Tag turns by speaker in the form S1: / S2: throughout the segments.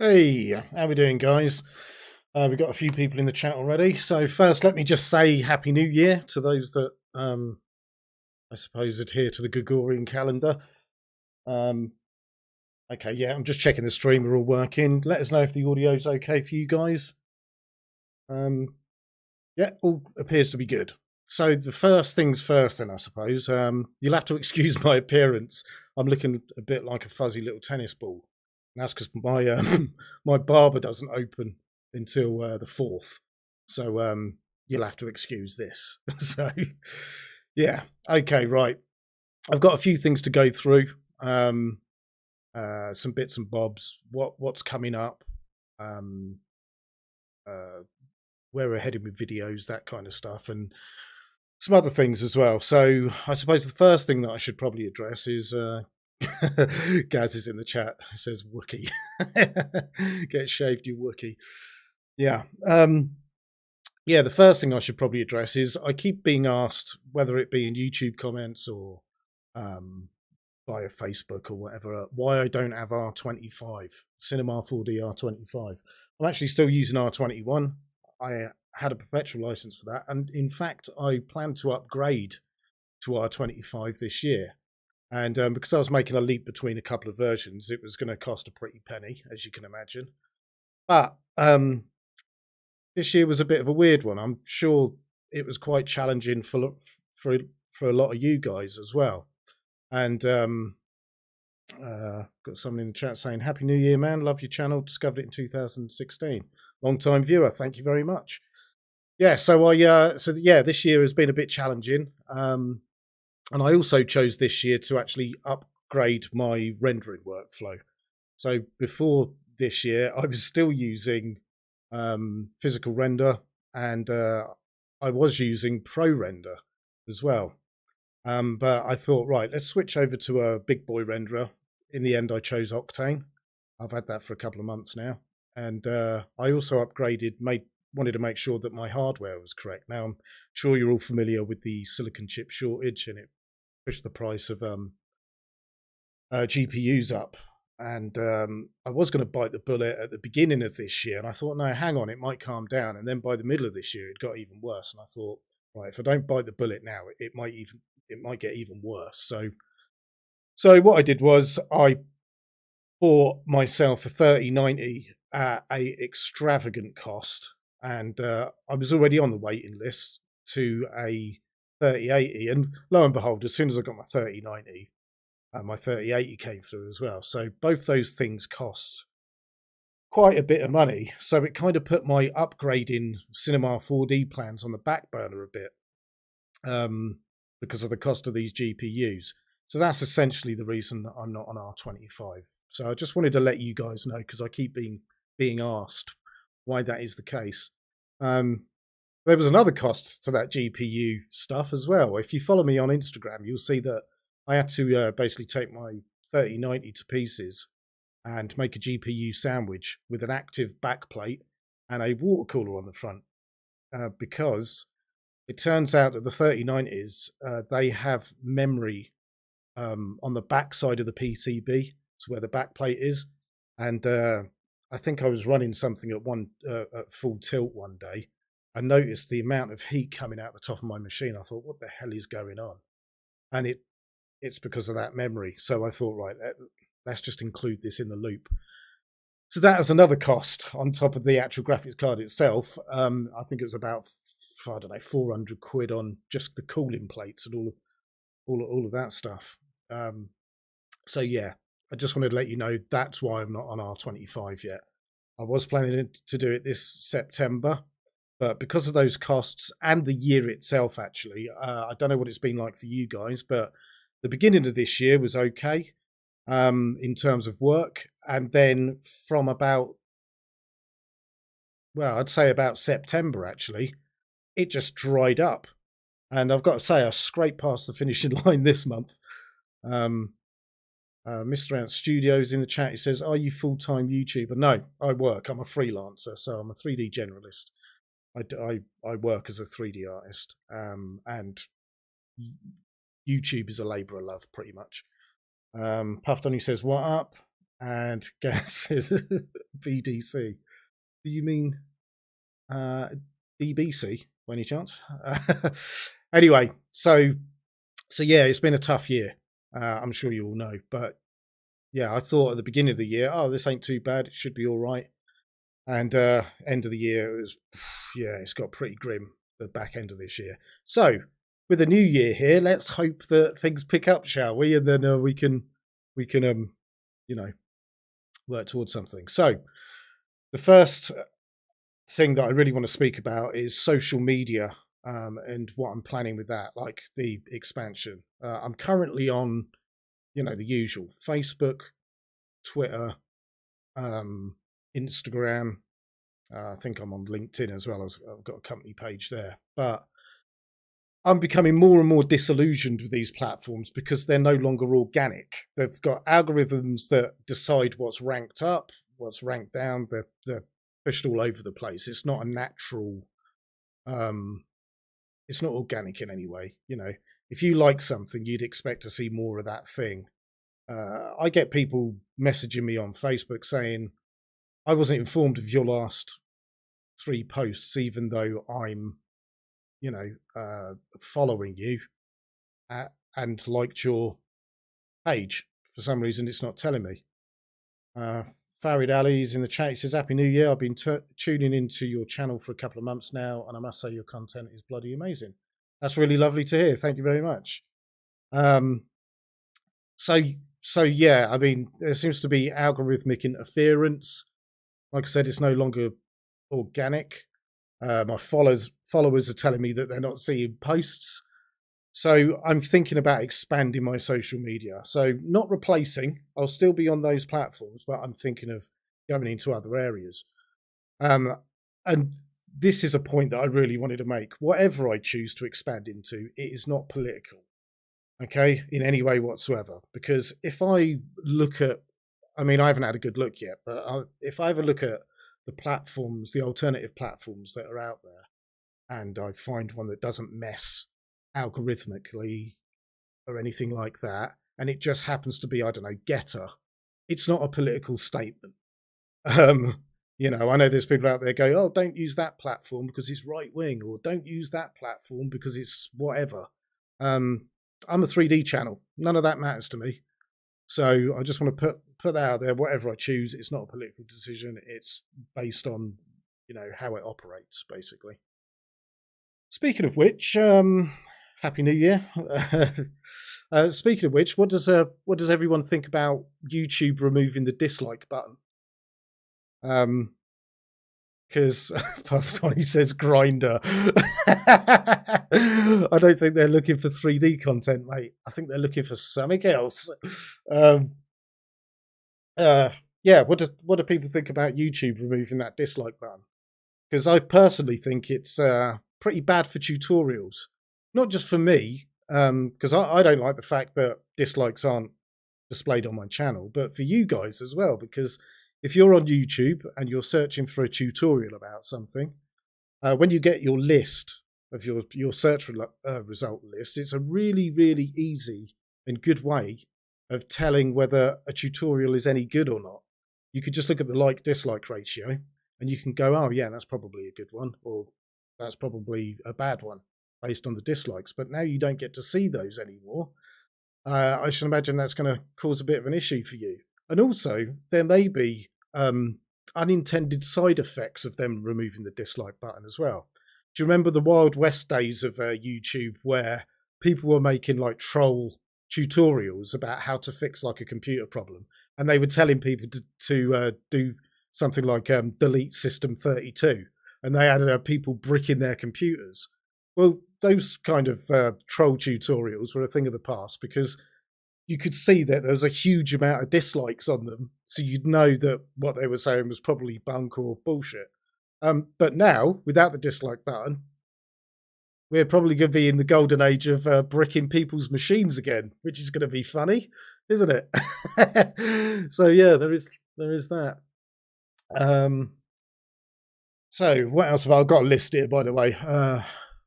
S1: Hey, how we doing, guys? We've got a few people in the chat already. So first, let me just say Happy New Year to those that I suppose adhere to the Gregorian calendar. Okay, yeah, I'm just checking the stream. We're all working. Let us know if the audio's okay for you guys. Yeah, all appears to be good. So the first things first, then I suppose you'll have to excuse my appearance. I'm looking a bit like a fuzzy little tennis ball. And that's because my my barber doesn't open until the 4th, so you'll have to excuse this. So yeah, okay, right. I've got a few things to go through. Some bits and bobs. What's coming up? Where we're heading with videos, that kind of stuff, and some other things as well. So I suppose the first thing that I should probably address is Gaz is in the chat. It says Wookie. Get shaved, you Wookie. Yeah. Yeah, the first thing I should probably address is I keep being asked, whether it be in YouTube comments or via Facebook or whatever, why I don't have R25, Cinema 4D R25. I'm actually still using R21. I had a perpetual license for that, and in fact I plan to upgrade to R25 this year. And because I was making a leap between a couple of versions, it was going to cost a pretty penny, as you can imagine. But this year was a bit of a weird one. I'm sure it was quite challenging for a lot of you guys as well. And got someone in the chat saying, "Happy New Year, man! Love your channel. Discovered it in 2016. Long time viewer. Thank you very much." Yeah, so this year has been a bit challenging. And I also chose this year to actually upgrade my rendering workflow. So before this year, I was still using physical render, and I was using pro render as well. But I thought, right, let's switch over to a big boy renderer. In the end, I chose Octane. I've had that for a couple of months now. And I also wanted to make sure that my hardware was correct. Now, I'm sure you're all familiar with the silicon chip shortage, and it pushed the price of GPUs up. And I was going to bite the bullet at the beginning of this year, and I thought, no, hang on, it might calm down. And then by the middle of this year, it got even worse. And I thought, right, if I don't bite the bullet now, it might get even worse. So what I did was I bought myself a 3090 at a extravagant cost, and I was already on the waiting list to a 3080, and lo and behold, as soon as I got my 3090, my 3080 came through as well. So both those things cost quite a bit of money, so it kind of put my upgrading Cinema 4D plans on the back burner a bit, because of the cost of these GPUs. So that's essentially the reason that I'm not on R25. So I just wanted to let you guys know, because I keep being asked why that is the case. There was another cost to that GPU stuff as well. If you follow me on Instagram, you'll see that I had to basically take my 3090 to pieces and make a GPU sandwich with an active backplate and a water cooler on the front, because it turns out that the 3090s, they have memory on the back side of the PCB, so where the backplate is. And I think I was running something at full tilt one day. I noticed the amount of heat coming out the top of my machine. I thought, what the hell is going on? And it's because of that memory. So I thought, right, let's just include this in the loop. So that was another cost on top of the actual graphics card itself. I think it was about, I don't know, 400 quid on just the cooling plates and all of that stuff. So yeah, I just wanted to let you know that's why I'm not on R25 yet. I was planning to do it this September, but because of those costs and the year itself, actually, I don't know what it's been like for you guys, but the beginning of this year was okay in terms of work. And then from I'd say about September, actually, it just dried up. And I've got to say, I scraped past the finishing line this month. Mr. Ant Studios in the chat, he says, "Are you full-time YouTuber?" No, I work. I'm a freelancer, so I'm a 3D generalist. I work as a 3D artist, and YouTube is a labour of love, pretty much. Puffed on, he says, "What up?" And guess is BDC. Do you mean DBC by any chance? Anyway, so yeah, it's been a tough year. I'm sure you all know, but yeah, I thought at the beginning of the year, oh, this ain't too bad. It should be all right. And end of the year, it was, yeah, it's got pretty grim, the back end of this year. So with the new year here, let's hope that things pick up, shall we? And then we can you know, work towards something. So the first thing that I really want to speak about is social media and what I'm planning with that, like the expansion. I'm currently on, the usual Facebook, Twitter, Instagram. I think I'm on LinkedIn as well. I've got a company page there, but I'm becoming more and more disillusioned with these platforms because they're no longer organic. They've got algorithms that decide what's ranked up, what's ranked down. They're pushed all over the place. It's not a natural, it's not organic in any way. If you like something, you'd expect to see more of that thing. I get people messaging me on Facebook saying, I wasn't informed of your last 3 posts, even though I'm, following you and liked your page. For some reason, it's not telling me. Farid Ali's in the chat. He says, Happy New Year. I've been tuning into your channel for a couple of months now, and I must say your content is bloody amazing. That's really lovely to hear. Thank you very much. So yeah, I mean, there seems to be algorithmic interference. Like I said, it's no longer organic. My followers are telling me that they're not seeing posts. So I'm thinking about expanding my social media. So not replacing, I'll still be on those platforms, but I'm thinking of going into other areas. And this is a point that I really wanted to make. Whatever I choose to expand into, it is not political, okay, in any way whatsoever. Because if I look at, I mean, I haven't had a good look yet, but if I have a look at the platforms, the alternative platforms that are out there, and I find one that doesn't mess algorithmically or anything like that, and it just happens to be, I don't know, Getter, it's not a political statement. I know there's people out there go, oh, don't use that platform because it's right wing, or don't use that platform because it's whatever. I'm a 3D channel. None of that matters to me. So I just want to put that out there. Whatever I choose, it's not a political decision. It's based on, how it operates, basically. Speaking of which, Happy New Year. Speaking of which, what does everyone think about YouTube removing the dislike button? Because Puff Tony says grinder. I don't think they're looking for 3D content, mate. I think they're looking for something else. Yeah, what do people think about YouTube removing that dislike button? Because I personally think it's pretty bad for tutorials. Not just for me, because I don't like the fact that dislikes aren't displayed on my channel, but for you guys as well, because if you're on YouTube and you're searching for a tutorial about something, when you get your list of your search result list, it's a really, really easy and good way of telling whether a tutorial is any good or not. You could just look at the like-dislike ratio and you can go, oh yeah, that's probably a good one, or that's probably a bad one based on the dislikes. But now you don't get to see those anymore. I should imagine that's going to cause a bit of an issue for you. And also, there may be unintended side effects of them removing the dislike button as well. Do you remember the Wild West days of YouTube where people were making like troll tutorials about how to fix like a computer problem, and they were telling people to do something like delete system 32, and they had people bricking their computers? Well, those kind of troll tutorials were a thing of the past because you could see that there was a huge amount of dislikes on them, so you'd know that what they were saying was probably bunk or bullshit. But now, without the dislike button, we're probably going to be in the golden age of bricking people's machines again, which is going to be funny, isn't it? So yeah, there is that. So what else have I got a list here, by the way?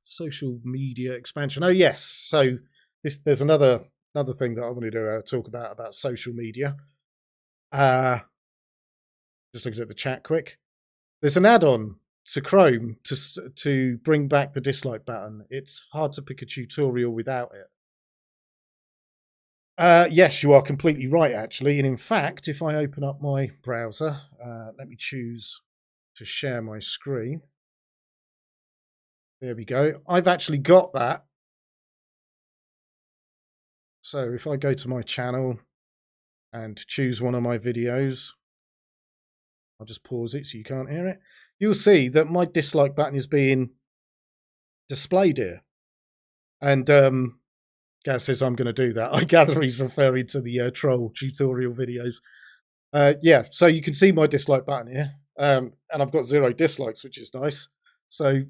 S1: Social media expansion. Oh yes, so there's another thing that I wanted to talk about social media. Just looking at the chat quick. There's an add-on to Chrome to bring back the dislike button. It's hard to pick a tutorial without it. Yes, you are completely right, actually. And in fact, if I open up my browser, let me choose to share my screen. There we go. I've actually got that. So if I go to my channel and choose one of my videos, I'll just pause it so you can't hear it. You'll see that my dislike button is being displayed here. And Gaz says I'm going to do that. I gather he's referring to the troll tutorial videos. Yeah, so you can see my dislike button here. And I've got 0 dislikes, which is nice. So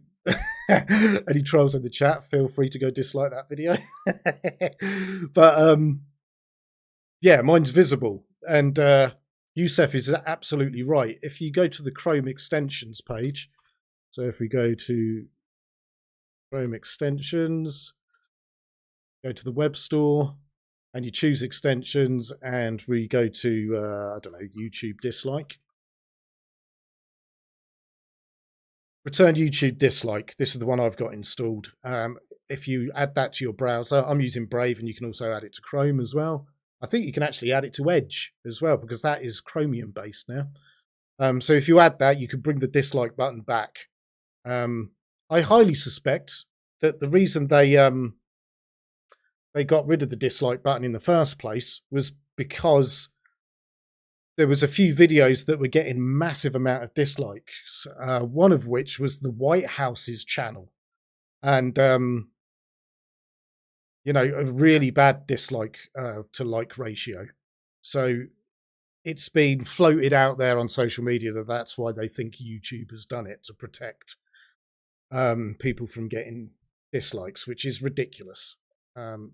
S1: any trolls in the chat, feel free to go dislike that video. But yeah, mine's visible. And Youssef is absolutely right. If you go to the Chrome extensions page, so if we go to Chrome extensions, go to the web store, and you choose extensions, and we go to, I don't know, YouTube dislike. Return YouTube dislike. This is the one I've got installed. If you add that to your browser, I'm using Brave, and you can also add it to Chrome as well. I think you can actually add it to Edge as well, because that is Chromium based now. So if you add that, you can bring the dislike button back. I highly suspect that the reason they got rid of the dislike button in the first place was because there was a few videos that were getting massive amount of dislikes. One of which was the White House's channel, and you know, a really bad dislike to like ratio. So it's been floated out there on social media that that's why they think YouTube has done it, to protect people from getting dislikes, which is ridiculous.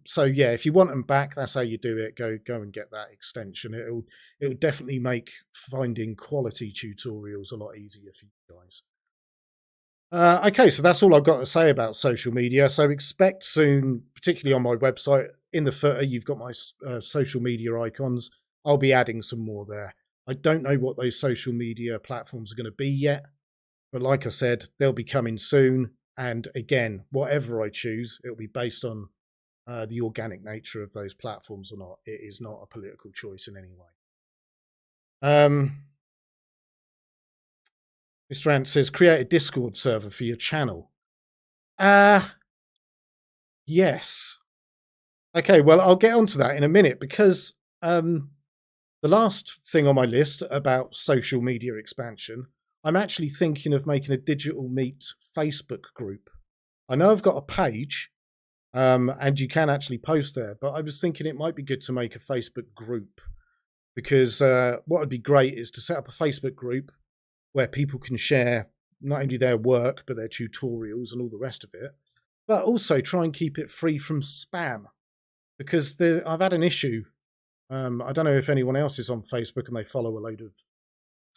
S1: So yeah, if you want them back, that's how you do it. Go and get that extension. It'll definitely make finding quality tutorials a lot easier for you guys. Okay, so that's all I've got to say about social media. So expect soon, particularly on my website, in the footer, you've got my social media icons. I'll be adding some more there. I don't know what those social media platforms are going to be yet, but like I said, they'll be coming soon. And again, whatever I choose, it'll be based on the organic nature of those platforms or not. It is not a political choice in any way. Mr. Ant says, create a Discord server for your channel. Yes. Okay, well, I'll get onto that in a minute, because the last thing on my list about social media expansion, I'm actually thinking of making a Digital Meet Facebook group. I know I've got a page, and you can actually post there, but I was thinking it might be good to make a Facebook group, because what would be great is to set up a Facebook group where people can share not only their work, but their tutorials and all the rest of it, but also try and keep it free from spam. Because I've had an issue. I don't know if anyone else is on Facebook and they follow a load of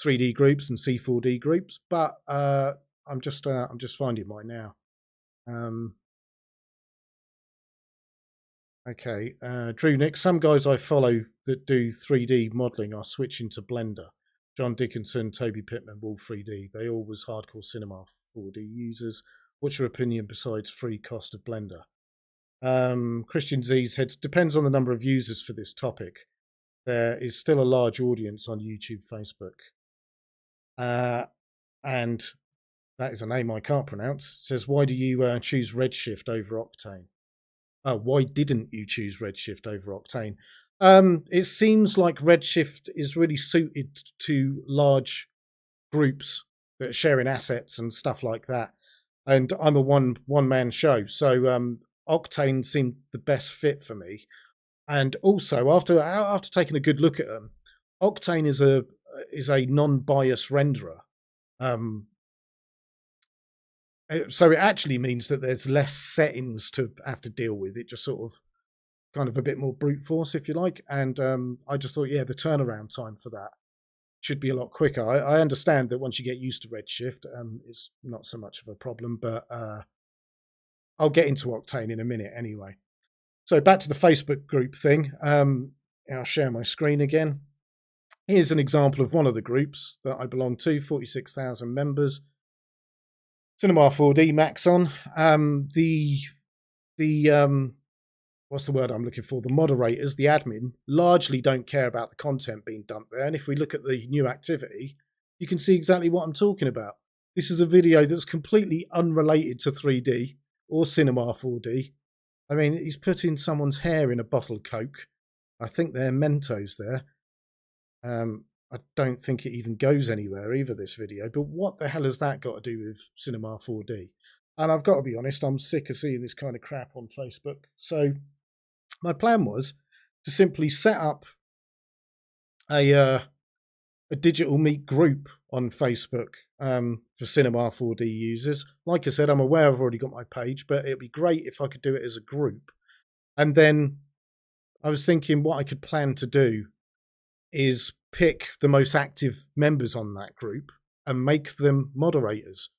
S1: 3D groups and C4D groups, but I'm just finding mine now. Okay, Drew Nick, some guys I follow that do 3D modelling are switching to Blender. John Dickinson, Toby Pittman, Wall 3D. They all was hardcore cinema 4D users. What's your opinion besides free cost of Blender? Christian Z says, depends on the number of users for this topic. There is still a large audience on YouTube, Facebook. And that is a name I can't pronounce. It says, why do you choose Redshift over Octane? Why didn't you choose Redshift over Octane? It seems like Redshift is really suited to large groups that are sharing assets and stuff like that. And I'm a one-man show, so Octane seemed the best fit for me. And also, after taking a good look at them, Octane is a non-bias renderer. So it actually means that there's less settings to have to deal with. It just sort of kind of a bit more brute force, if you like. And I just thought, yeah, the turnaround time for that should be a lot quicker. I understand that once you get used to Redshift, it's not so much of a problem, but I'll get into Octane in a minute anyway. So back to the Facebook group thing. I'll share my screen again. Here's an example of one of the groups that I belong to, 46,000 members. Cinema 4D, Maxon. What's the word I'm looking for? The moderators, the admin, largely don't care about the content being dumped there. And if we look at the new activity, you can see exactly what I'm talking about. This is a video that's completely unrelated to 3D or Cinema 4D. I mean, he's putting someone's hair in a bottle of Coke. I think they're Mentos there. I don't think it even goes anywhere either, this video. But what the hell has that got to do with Cinema 4D? And I've got to be honest, I'm sick of seeing this kind of crap on Facebook. So my plan was to simply set up a digital meet group on Facebook for Cinema 4D users. Like I said, I'm aware I've already got my page, but it'd be great if I could do it as a group. And then I was thinking what I could plan to do is pick the most active members on that group and make them moderators.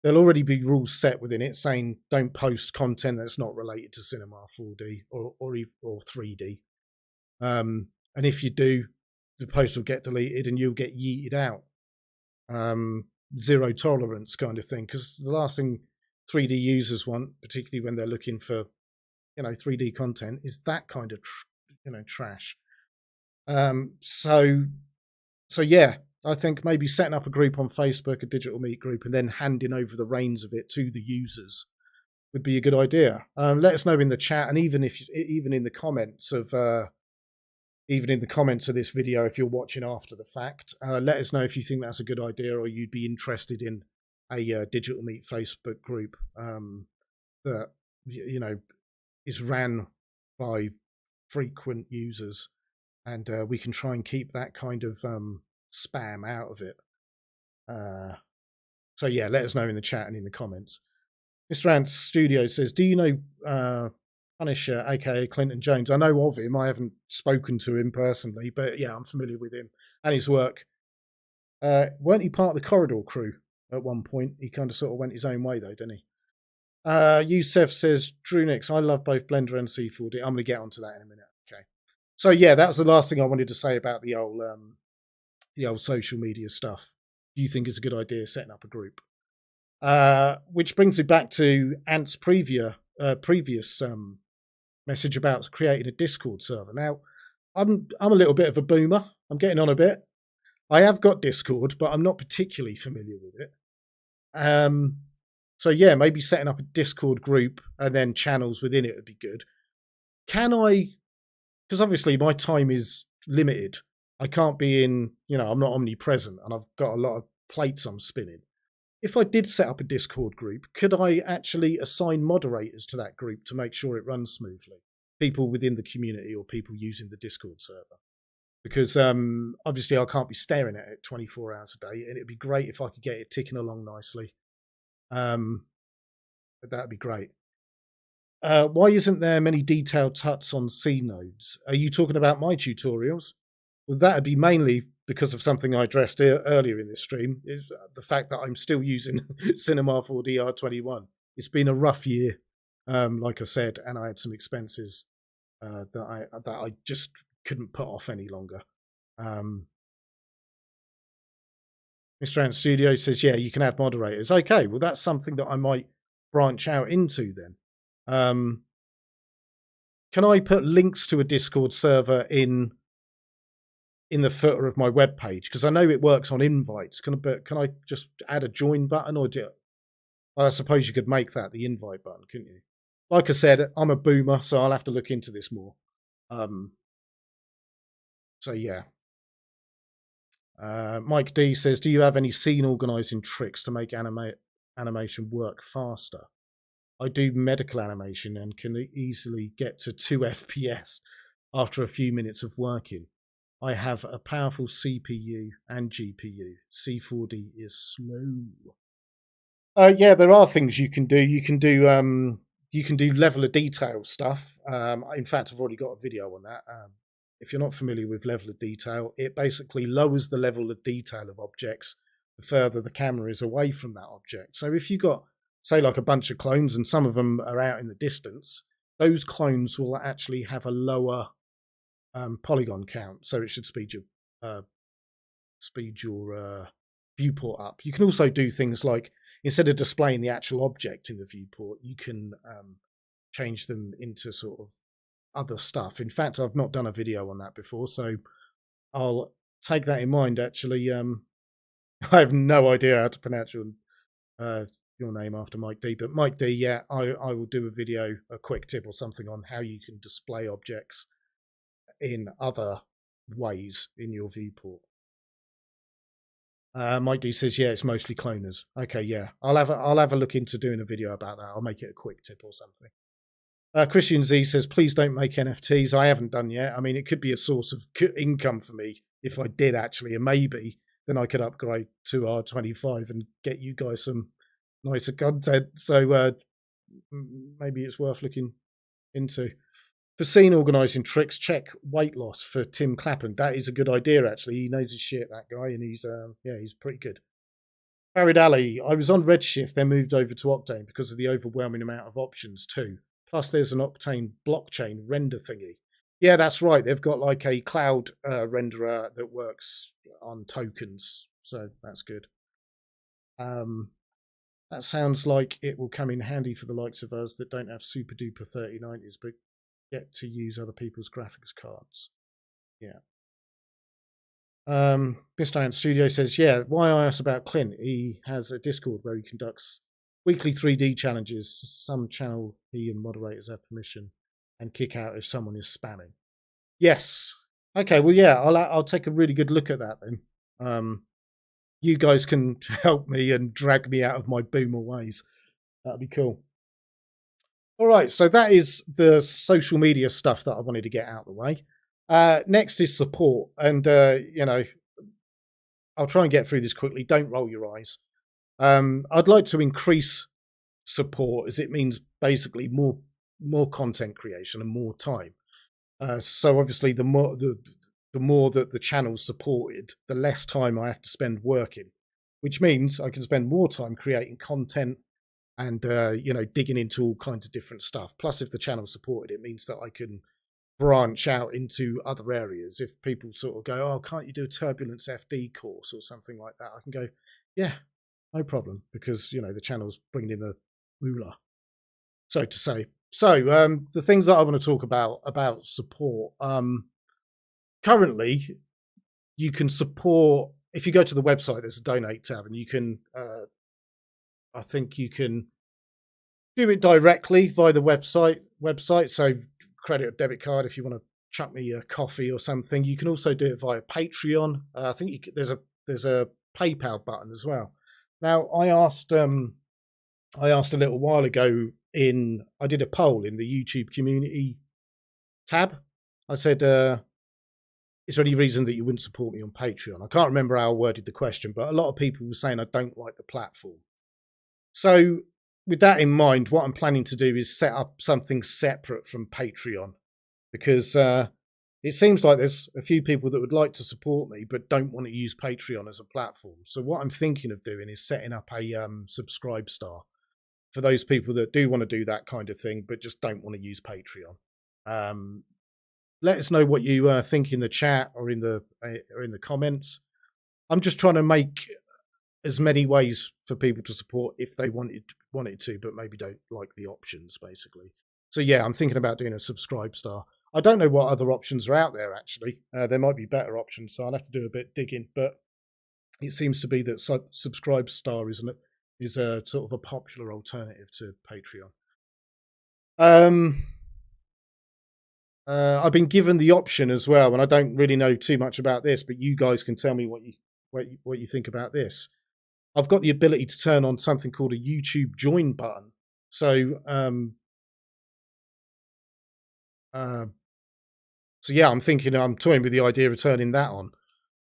S1: There'll already be rules set within it saying don't post content that's not related to Cinema 4D or 3D. And if you do, the post will get deleted and you'll get yeeted out. Zero tolerance kind of thing. Because the last thing 3D users want, particularly when they're looking for, 3D content, is that kind of, trash. So yeah, I think maybe setting up a group on Facebook, a digital meet group, and then handing over the reins of it to the users would be a good idea. Let us know in the chat, and even in the comments of this video, if you're watching after the fact, let us know if you think that's a good idea, or you'd be interested in a digital meet Facebook group that is ran by frequent users, and we can try and keep that kind of spam out of it. So yeah, let us know in the chat and in the comments. Mr. Ant Studio says, do you know Punisher, aka Clinton Jones? I know of him. I haven't spoken to him personally, but yeah, I'm familiar with him and his work. Weren't he part of the Corridor crew at one point? He kind of sort of went his own way though, didn't he? Youssef says, Drunix, I love both Blender and C4D. I'm going to get onto that in a minute. Okay. So yeah, that was the last thing I wanted to say about the old social media stuff. Do you think it's a good idea setting up a group? Which brings me back to Ant's previous message about creating a Discord server. Now, I'm a little bit of a boomer. I'm getting on a bit. I have got Discord, but I'm not particularly familiar with it. So yeah, maybe setting up a Discord group and then channels within it would be good. Can I? Because obviously my time is limited. I can't be in, I'm not omnipresent, and I've got a lot of plates I'm spinning. If I did set up a Discord group, could I actually assign moderators to that group to make sure it runs smoothly? People within the community or people using the Discord server? Because obviously I can't be staring at it 24 hours a day, and it'd be great if I could get it ticking along nicely. That'd be great. Why isn't there many detailed tuts on C nodes? Are you talking about my tutorials? Well, that would be mainly because of something I addressed earlier in this stream, is the fact that I'm still using Cinema 4D R21. It's been a rough year, like I said, and I had some expenses that I just couldn't put off any longer. Mr. Ant Studio says, yeah, you can add moderators. Okay, well, that's something that I might branch out into then. Can I put links to a Discord server in the footer of my web page? Because I know it works on invites. Can I just add a join button, or I suppose you could make that the invite button, couldn't you? Like I said, I'm a boomer, so I'll have to look into this more. So yeah. Mike D says, do you have any scene organizing tricks to make animation work faster? I do medical animation and can easily get to 2 FPS after a few minutes of working. I have a powerful CPU and GPU. C4D is slow. Yeah, there are things you can do. You can do level of detail stuff. In fact, I've already got a video on that. If you're not familiar with level of detail, it basically lowers the level of detail of objects the further the camera is away from that object. So if you've got, say, like a bunch of clones and some of them are out in the distance, those clones will actually have a lower polygon count, so it should speed your speed your viewport up. You can also do things like, instead of displaying the actual object in the viewport, you can change them into sort of other stuff. In fact, I've not done a video on that before, so I'll take that in mind. Actually, I have no idea how to pronounce your name after Mike D, but Mike D, yeah, I will do a video, a quick tip or something on how you can display objects in other ways in your viewport. Mike D says, yeah, it's mostly cloners. Okay, yeah, I'll have a look into doing a video about that. I'll make it a quick tip or something. Christian Z says, please don't make NFTs. I haven't done yet. I mean, it could be a source of income for me if I did actually, and maybe then I could upgrade to R25 and get you guys some nicer content. So maybe it's worth looking into. For scene organising tricks, check weight loss for Tim Clapham. That is a good idea, actually. He knows his shit, that guy, and he's pretty good. Farid Ali, I was on Redshift, then moved over to Octane because of the overwhelming amount of options too. Plus, there's an Octane blockchain render thingy. Yeah, that's right. They've got like a cloud renderer that works on tokens, so that's good. That sounds like it will come in handy for the likes of us that don't have super duper 3090s, but get to use other people's graphics cards. Yeah. Mr. Ant Studio says, yeah, why I asked about Clint. He has a Discord where he conducts weekly 3D challenges. Some channel he and moderators have permission and kick out if someone is spamming. Yes. Okay, well, yeah, I'll take a really good look at that then. You guys can help me and drag me out of my boomer ways. That'd be cool. All right, so that is the social media stuff that I wanted to get out of the way. Next is support, and I'll try and get through this quickly. Don't roll your eyes. I'd like to increase support, as it means basically more content creation and more time. So obviously, the more that the channel's supported, the less time I have to spend working, which means I can spend more time creating content and digging into all kinds of different stuff. Plus, if the channel's supported, it means that I can branch out into other areas. If people sort of go, oh, can't you do a Turbulence FD course or something like that, I can go, yeah, no problem, because the channel's bringing in the moolah, so to say. So the things that I want to talk about support, currently you can support, if you go to the website, there's a donate tab, and you can I think you can do it directly via the website. So credit or debit card, if you want to chuck me a coffee or something. You can also do it via Patreon. I think there's a PayPal button as well. Now, I asked a little while ago I did a poll in the YouTube community tab. I said, is there any reason that you wouldn't support me on Patreon? I can't remember how I worded the question, but a lot of people were saying I don't like the platform. So with that in mind, what I'm planning to do is set up something separate from Patreon, because it seems like there's a few people that would like to support me but don't want to use Patreon as a platform. So what I'm thinking of doing is setting up a subscribe star for those people that do want to do that kind of thing but just don't want to use Patreon. Let us know what you think in the chat or in the comments. I'm just trying to make as many ways for people to support if they wanted to, but maybe don't like the options, basically. So yeah, I'm thinking about doing a subscribe star. I don't know what other options are out there, actually. There might be better options, so I'll have to do a bit digging, but it seems to be that subscribe star is a sort of a popular alternative to Patreon. I've been given the option as well, and I don't really know too much about this, but you guys can tell me what you think about this. I've got the ability to turn on something called a YouTube join button. So yeah, I'm toying with the idea of turning that on.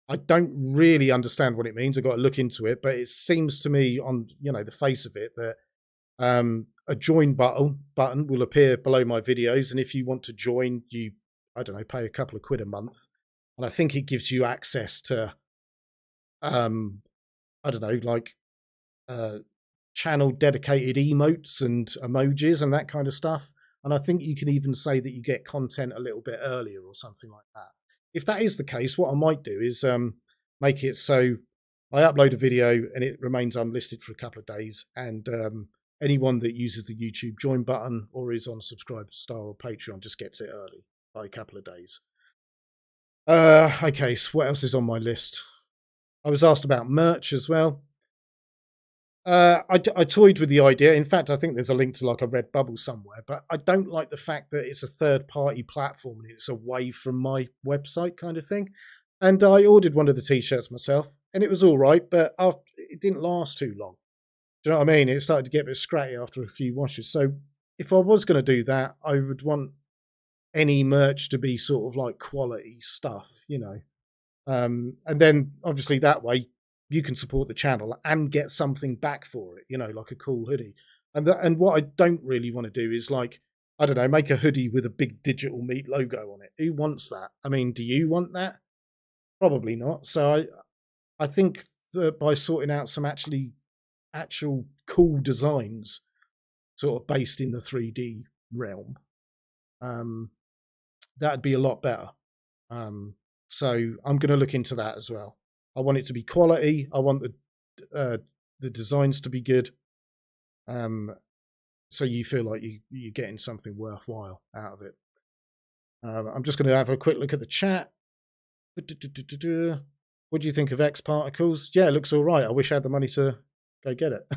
S1: I don't really understand what it means. I've got to look into it, but it seems to me on the face of it that a join button will appear below my videos, and if you want to join, you pay a couple of quid a month, and I think it gives you access to channel dedicated emotes and emojis and that kind of stuff. And I think you can even say that you get content a little bit earlier or something like that. if that is the case, what I might do is make it so I upload a video and it remains unlisted for a couple of days, and anyone that uses the YouTube join button or is on Subscribe Star or Patreon just gets it early by a couple of days. Okay, so what else is on my list? I was asked about merch as well. I toyed with the idea. In fact, I think there's a link to like a Redbubble somewhere, but I don't like the fact that it's a third-party platform and it's away from my website kind of thing. And I ordered one of the t-shirts myself, and it was all right, but it didn't last too long. Do you know what I mean? It started to get a bit scratchy after a few washes. So if I was going to do that, I would want any merch to be sort of like quality stuff, you know. And then obviously that way you can support the channel and get something back for it, you know, like a cool hoodie. And what I don't really want to do is like, I don't know, make a hoodie with a big digital meat logo on it. Who wants that? I mean, do you want that? Probably not. So I think that by sorting out some actual cool designs sort of based in the 3D realm, that'd be a lot better. So I'm going to look into that as well. I want it to be quality. I want the designs to be good. So you feel like you're getting something worthwhile out of it. I'm just going to have a quick look at the chat. What do you think of X Particles? Yeah, it looks all right. I wish I had the money to go get it.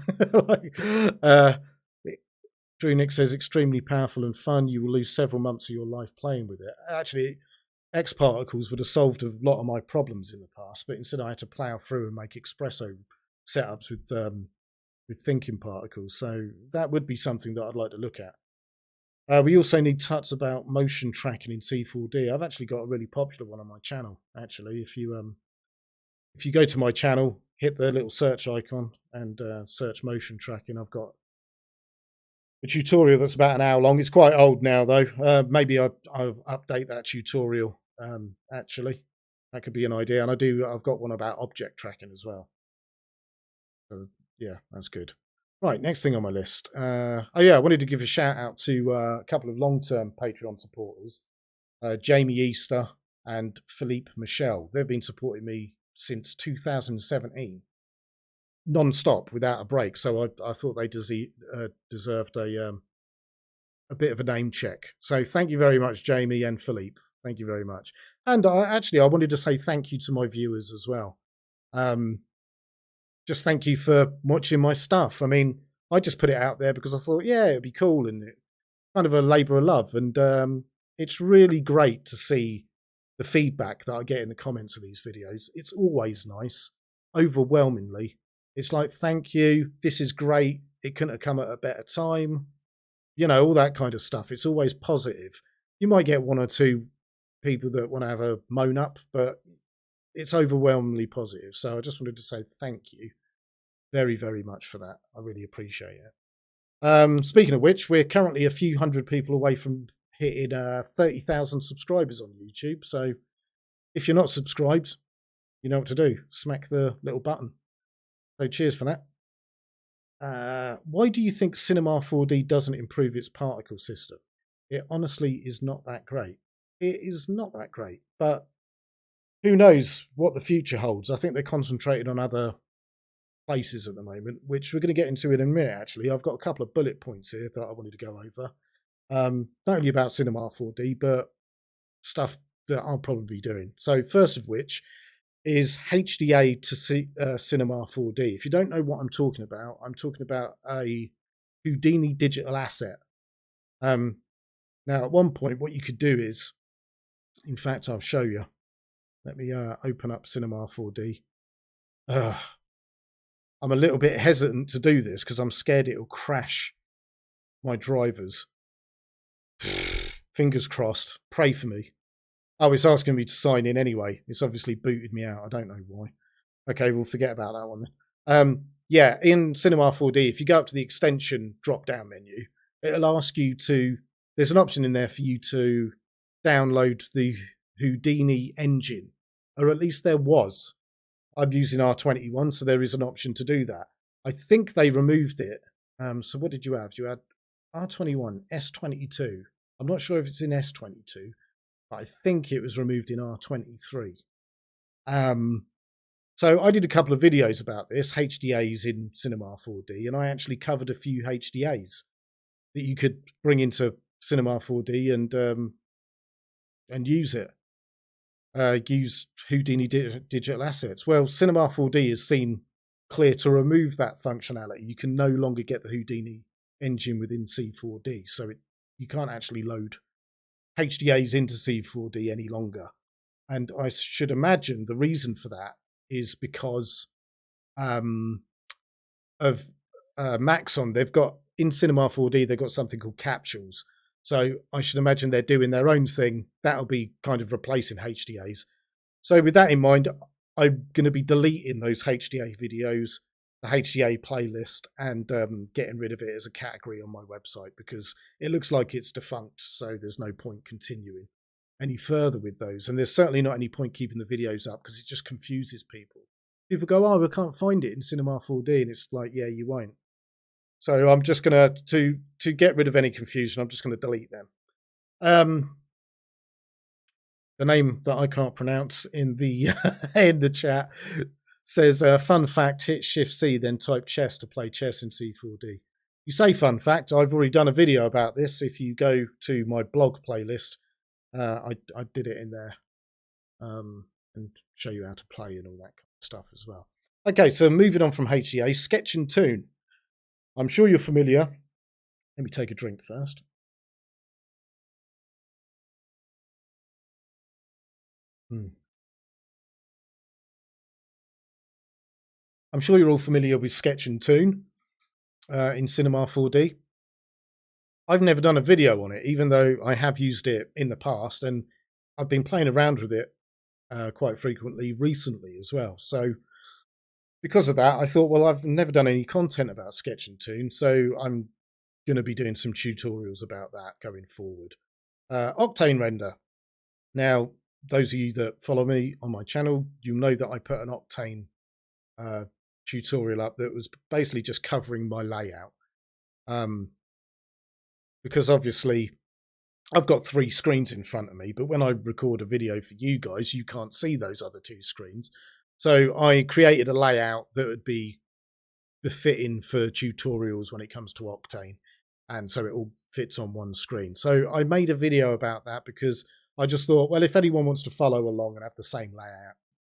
S1: Drew Nick says, extremely powerful and fun. You will lose several months of your life playing with it. Actually, X Particles would have solved a lot of my problems in the past, but instead I had to plow through and make espresso setups with thinking particles. So that would be something that I'd like to look at. We also need tuts about motion tracking in C4D. I've actually got a really popular one on my channel. Actually, if you go to my channel, hit the little search icon and search motion tracking, I've got a tutorial that's about an hour long. It's quite old now, though. Maybe I'll update that tutorial. Actually, that could be an idea. And I've got one about object tracking as well. So yeah, that's good. Right, next thing on my list. Oh yeah, I wanted to give a shout out to a couple of long-term Patreon supporters, Jamie Easter and Philippe Michel. They've been supporting me since 2017, non-stop, without a break. So I thought they deserved a bit of a name check. So thank you very much, Jamie and Philippe. Thank you very much. And I wanted to say thank you to my viewers as well. Just thank you for watching my stuff. I mean, I just put it out there because I thought, yeah, it'd be cool, and it kind of a labour of love. And it's really great to see the feedback that I get in the comments of these videos. It's always nice, overwhelmingly. It's like, thank you, this is great, it couldn't have come at a better time. You know, all that kind of stuff. It's always positive. You might get one or two people that want to have a moan up, but it's overwhelmingly positive. So I just wanted to say thank you very, very much for that. I really appreciate it. Speaking of which, we're currently a few hundred people away from hitting 30,000 subscribers on YouTube. So if you're not subscribed, you know what to do. Smack the little button. So cheers for that. Why do you think Cinema 4D doesn't improve its particle system? It honestly is not that great. It is not that great, but who knows what the future holds. I think they're concentrated on other places at the moment, which we're going to get into in a minute, actually. I've got a couple of bullet points here that I wanted to go over. Not only about Cinema 4D, but stuff that I'll probably be doing. So first of which is HDA to Cinema 4D. If you don't know what I'm talking about a Houdini digital asset. Now, at one point, what you could do is, in fact, I'll show you. Let me open up Cinema 4D. I'm a little bit hesitant to do this because I'm scared it'll crash my drivers. Fingers crossed. Pray for me. Oh, it's asking me to sign in anyway. It's obviously booted me out. I don't know why. Okay, we'll forget about that one then. Yeah, in Cinema 4D, if you go up to the extension drop-down menu, it'll ask you to... There's an option in there for you to download the Houdini engine, or at least there was. I'm using R21, so there is an option to do that. I think they removed it. So what did you have? You had R21, S22. I'm not sure if it's in S22, I think it was removed in R23. So I did a couple of videos about this, HDAs in Cinema 4D, and I actually covered a few HDAs that you could bring into Cinema 4D and use it. Use Houdini digital assets. Well, Cinema 4D has seen clear to remove that functionality. You can no longer get the Houdini engine within C4D, so you can't actually load HDAs into C4D any longer. And I should imagine the reason for that is because of Maxon. They've got in Cinema 4D, they've got something called capsules. So I should imagine they're doing their own thing. That'll be kind of replacing HDAs. So with that in mind, I'm going to be deleting those HDA videos, the HDA playlist, and getting rid of it as a category on my website because it looks like it's defunct. So there's no point continuing any further with those. And there's certainly not any point keeping the videos up because it just confuses people. People go, oh, I can't find it in Cinema 4D. And it's like, yeah, you won't. So I'm just going to get rid of any confusion, I'm just going to delete them. The name that I can't pronounce in the in the chat says, fun fact, hit Shift C, then type chess to play chess in C4D. You say fun fact, I've already done a video about this. If you go to my blog playlist, I did it in there and show you how to play and all that kind of stuff as well. Okay, so moving on from HDA, Sketch and Toon. I'm sure you're familiar. Let me take a drink first. I'm sure you're all familiar with Sketch and Toon in Cinema 4D. I've never done a video on it, even though I have used it in the past, and I've been playing around with it quite frequently recently as well. So because of that, I thought, well, I've never done any content about Sketch and Toon, so I'm going to be doing some tutorials about that going forward. Octane render. Now, those of you that follow me on my channel, you know that I put an Octane tutorial up that was basically just covering my layout. Because obviously I've got 3 screens in front of me, but when I record a video for you guys, you can't see those other 2 screens. So I created a layout that would be befitting for tutorials when it comes to Octane. And so it all fits on one screen. So I made a video about that because I just thought, well, if anyone wants to follow along and have the same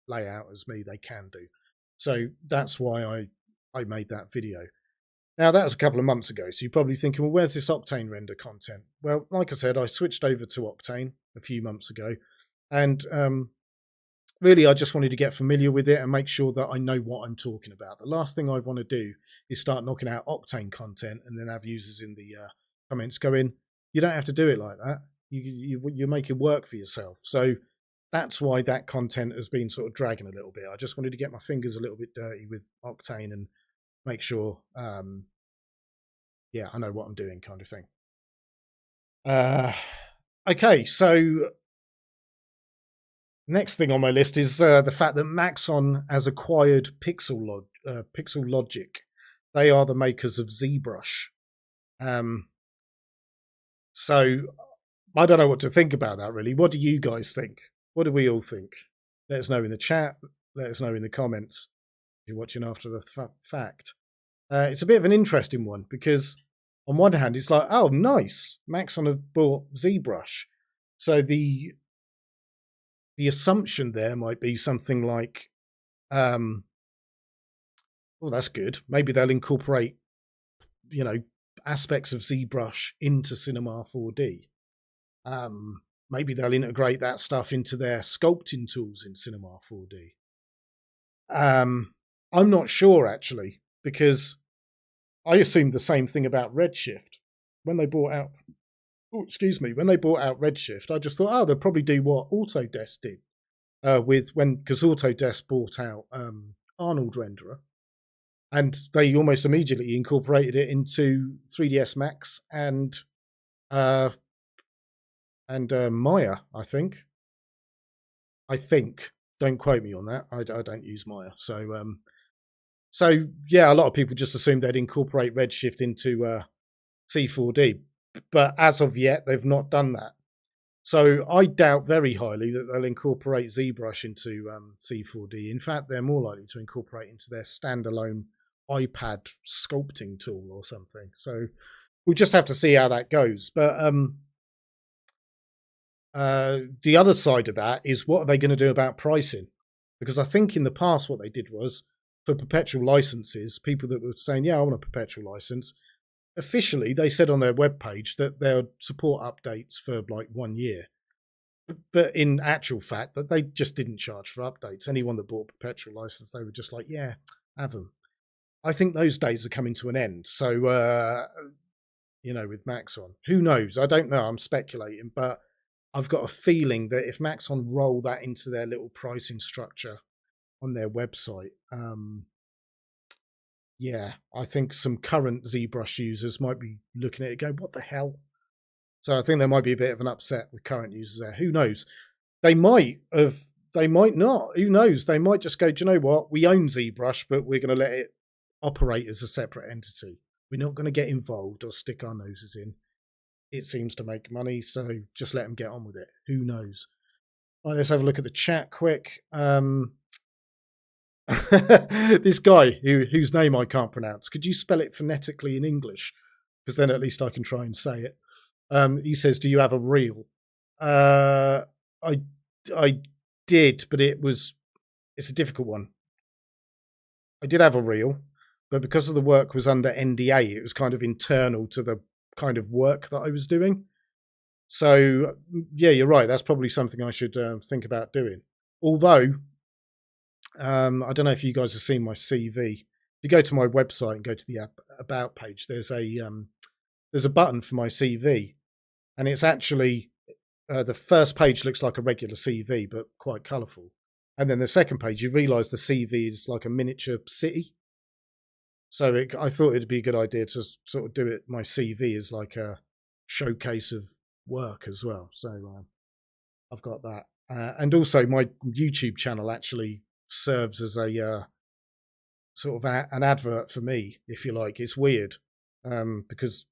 S1: layout as me, they can do. So that's why I made that video. Now, that was a couple of months ago, so you're probably thinking, well, where's this Octane render content? Well, like I said, I switched over to Octane a few months ago, and really I just wanted to get familiar with it and make sure that I know what I'm talking about. The last thing I want to do is start knocking out Octane content and then have users in the comments going, you don't have to do it like that. You're making work for yourself. So that's why that content has been sort of dragging a little bit. I just wanted to get my fingers a little bit dirty with Octane and make sure, yeah, I know what I'm doing kind of thing. Okay, so next thing on my list is the fact that Maxon has acquired Pixel Logic. They are the makers of ZBrush. So I don't know what to think about that, really. What do you guys think? What do we all think? Let us know in the chat. Let us know in the comments if you're watching after the fact. It's a bit of an interesting one because on one hand, it's like, oh, nice. Maxon have bought ZBrush. So the assumption there might be something like, oh, that's good. Maybe they'll incorporate, aspects of ZBrush into Cinema 4D. Maybe they'll integrate that stuff into their sculpting tools in Cinema 4D. I'm not sure, actually, because I assumed the same thing about Redshift. When they bought out, when they bought out Redshift, I just thought, oh, they'll probably do what Autodesk did because Autodesk bought out Arnold Renderer, and they almost immediately incorporated it into 3ds Max and Maya, I think. Don't quote me on that. I don't use Maya. So yeah, a lot of people just assumed they'd incorporate Redshift into C4D, but as of yet, they've not done that. So I doubt very highly that they'll incorporate ZBrush into C4D. In fact, they're more likely to incorporate into their standalone iPad sculpting tool or something. So we'll just have to see how that goes. But the other side of that is, what are they going to do about pricing? Because I think in the past what they did was, for perpetual licenses, people that were saying, yeah, I want a perpetual license, officially they said on their webpage that they'll support updates for like 1 year. But in actual fact, that they just didn't charge for updates. Anyone that bought a perpetual license, they were just like, yeah, have them. I think those days are coming to an end. So, with Maxon, who knows? I don't know. I'm speculating, but I've got a feeling that if Maxon roll that into their little pricing structure on their website, yeah, I think some current ZBrush users might be looking at it going, what the hell? So I think there might be a bit of an upset with current users there. Who knows? They might not. Who knows? They might just go, do you know what? We own ZBrush, but we're going to let it operate as a separate entity. We're not going to get involved or stick our noses in. It seems to make money, so just let them get on with it. Who knows? Right, let's have a look at the chat quick. This guy whose name I can't pronounce, could you spell it phonetically in English? Because then at least I can try and say it. He says, do you have a reel? I did, but it's a difficult one. I did have a reel, but because of the work was under NDA, it was kind of internal to the kind of work that I was doing. So yeah, you're right. That's probably something I should think about doing. Although, I don't know if you guys have seen my CV. If you go to my website and go to the About page, there's a button for my CV, and it's actually the first page looks like a regular CV, but quite colourful. And then the second page, you realise the CV is like a miniature city. So I thought it'd be a good idea to sort of do it. My CV is like a showcase of work as well. So I've got that. And also my YouTube channel actually serves as a sort of an advert for me, if you like. It's weird because,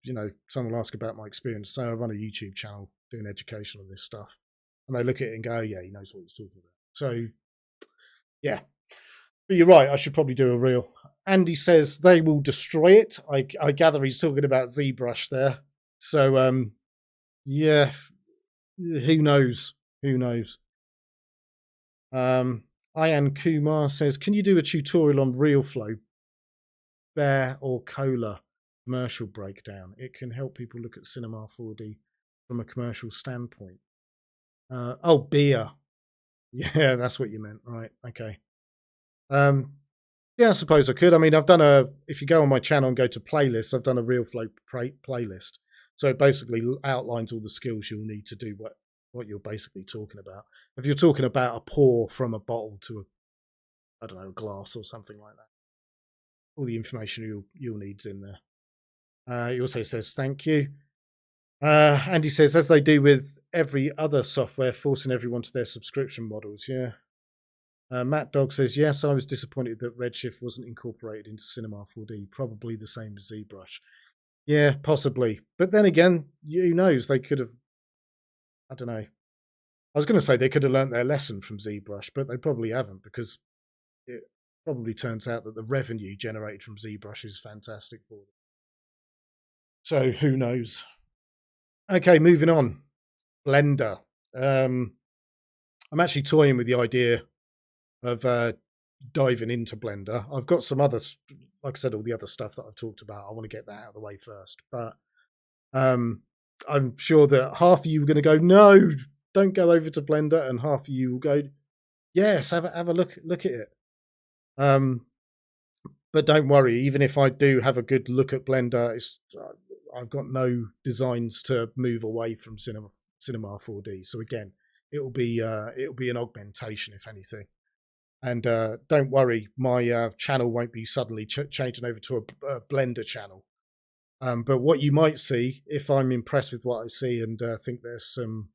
S1: someone will ask about my experience. So I run a YouTube channel doing education on this stuff. And they look at it and go, oh, yeah, he knows what he's talking about. So, yeah. But you're right, I should probably do a reel. Andy says they will destroy it. I gather he's talking about ZBrush there. So, yeah, who knows? Who knows? Ayan Kumar says, can you do a tutorial on RealFlow, Bear or Cola commercial breakdown? It can help people look at Cinema 4D from a commercial standpoint. Beer. Yeah, that's what you meant. Right. Okay. Yeah, I suppose I could. I mean, if you go on my channel and go to playlists, I've done a RealFlow playlist. So it basically outlines all the skills you'll need to do what you're basically talking about. If you're talking about a pour from a bottle to a glass or something like that, all the information you'll need's in there. He also says, thank you. Andy says, as they do with every other software, forcing everyone to their subscription models. Yeah. Matt Dog says, yes, I was disappointed that Redshift wasn't incorporated into Cinema 4D. Probably the same as ZBrush. Yeah, possibly. But then again, who knows? They could have, I don't know. I was going to say they could have learnt their lesson from ZBrush, but they probably haven't, because it probably turns out that the revenue generated from ZBrush is fantastic for them. So who knows? Okay, moving on. Blender. I'm actually toying with the idea of diving into Blender. I've got some other, like I said, all the other stuff that I've talked about. I want to get that out of the way first. But I'm sure that half of you are going to go, no, don't go over to Blender, and half of you will go, yes, have a look at it. But don't worry, even if I do have a good look at Blender, I've got no designs to move away from Cinema 4D. So again, it'll be an augmentation, if anything. And don't worry, my channel won't be suddenly changing over to a Blender channel. But what you might see, if I'm impressed with what I see and think there's some,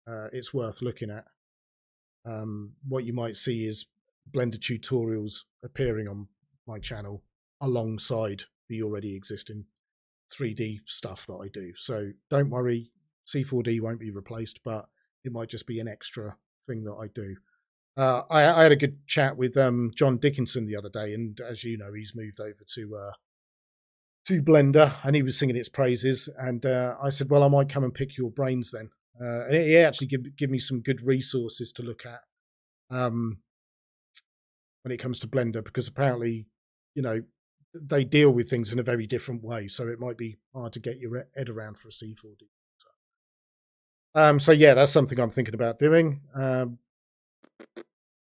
S1: it's worth looking at, what you might see is Blender tutorials appearing on my channel alongside the already existing 3D stuff that I do. So don't worry, C4D won't be replaced, but it might just be an extra thing that I do. I had a good chat with John Dickinson the other day, and as you know, he's moved over to Blender, and he was singing its praises. And I said, well, I might come and pick your brains then. And he actually give me some good resources to look at when it comes to Blender, because apparently, you know, they deal with things in a very different way. So it might be hard to get your head around for a C4D. So yeah, that's something I'm thinking about doing.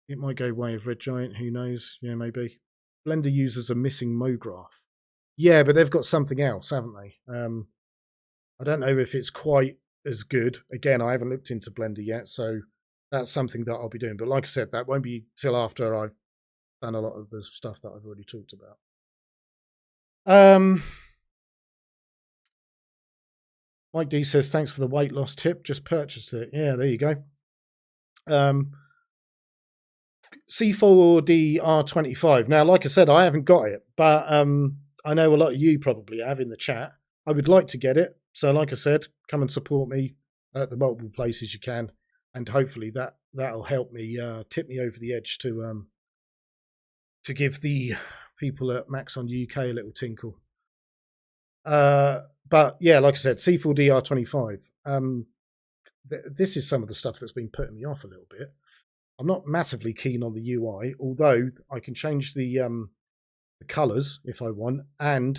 S1: It might go way of Red Giant, who knows? Yeah, maybe. Blender uses a missing MoGraph. Yeah, but they've got something else, haven't they? I don't know if it's quite as good. Again, I haven't looked into Blender yet, so that's something that I'll be doing. But like I said, that won't be till after I've done a lot of the stuff that I've already talked about. Mike D says, thanks for the weight loss tip. Just purchased it. Yeah, there you go. C4D R25. Now, like I said, I haven't got it, but I know a lot of you probably have in the chat. I would like to get it. So like I said, come and support me at the multiple places you can. And hopefully that'll help me tip me over the edge to give the people at Maxon UK a little tinkle. But yeah, like I said, C4D R25. This is some of the stuff that's been putting me off a little bit. I'm not massively keen on the UI, although I can change the colors if I want, and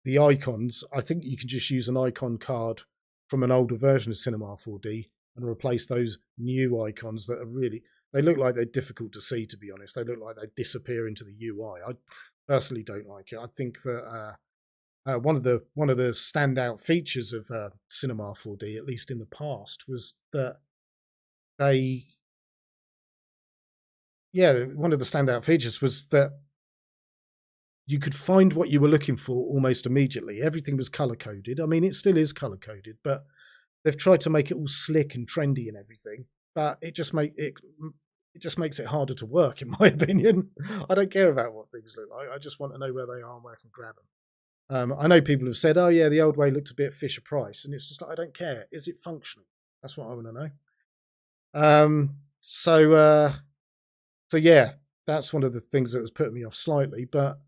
S1: the icons. I think you can just use an icon card from an older version of Cinema 4D and replace those new icons that are really, they look like they're difficult to see, to be honest. They look like they disappear into the UI. I personally don't like it. I think that one of the standout features of Cinema 4D, at least in the past, was that one of the standout features was that you could find what you were looking for almost immediately. Everything was color coded. I mean, it still is color coded, but they've tried to make it all slick and trendy and everything. But it just makes it harder to work, in my opinion. I don't care about what things look like. I just want to know where they are and where I can grab them. I know people have said, "Oh yeah, the old way looked a bit Fisher Price," and it's just like, I don't care. Is it functional? That's what I want to know. So yeah, that's one of the things that was putting me off slightly. But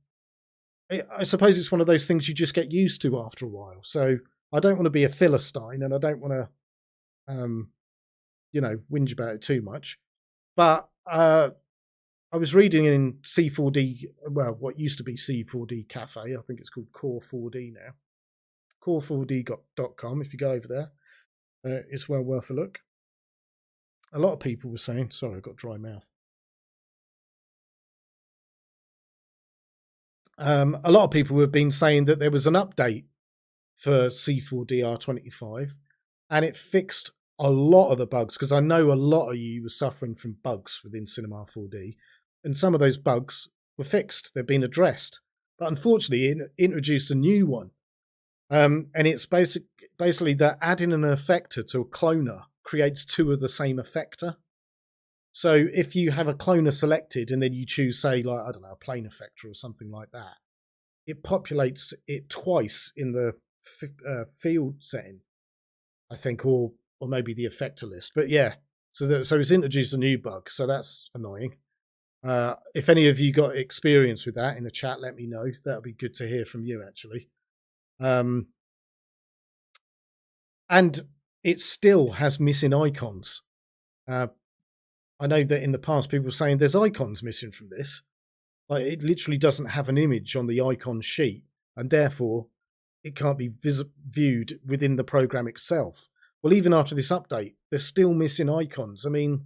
S1: I suppose it's one of those things you just get used to after a while. So I don't want to be a Philistine, and I don't want to, whinge about it too much. But I was reading in C4D, well, what used to be C4D Cafe. I think it's called Core 4D now. Core4D.com. If you go over there, it's well worth a look. A lot of people were saying, sorry, I've got dry mouth. A lot of people have been saying that there was an update for C4D R25 and it fixed a lot of the bugs, because I know a lot of you were suffering from bugs within Cinema 4D, and some of those bugs were fixed. They've been addressed, but unfortunately it introduced a new one. And it's basically that adding an effector to a cloner creates two of the same effector. So if you have a cloner selected and then you choose, say, like, I don't know, a plane effector or something like that, it populates it twice in the field setting, I think, or maybe the effector list. But yeah, so it's introduced a new bug, so that's annoying. If any of you got experience with that in the chat, let me know. That'll be good to hear from you, actually. And it still has missing icons. I know that in the past people were saying there's icons missing from this. Like, it literally doesn't have an image on the icon sheet, and therefore it can't be viewed within the program itself. Well, even after this update, they're still missing icons. I mean,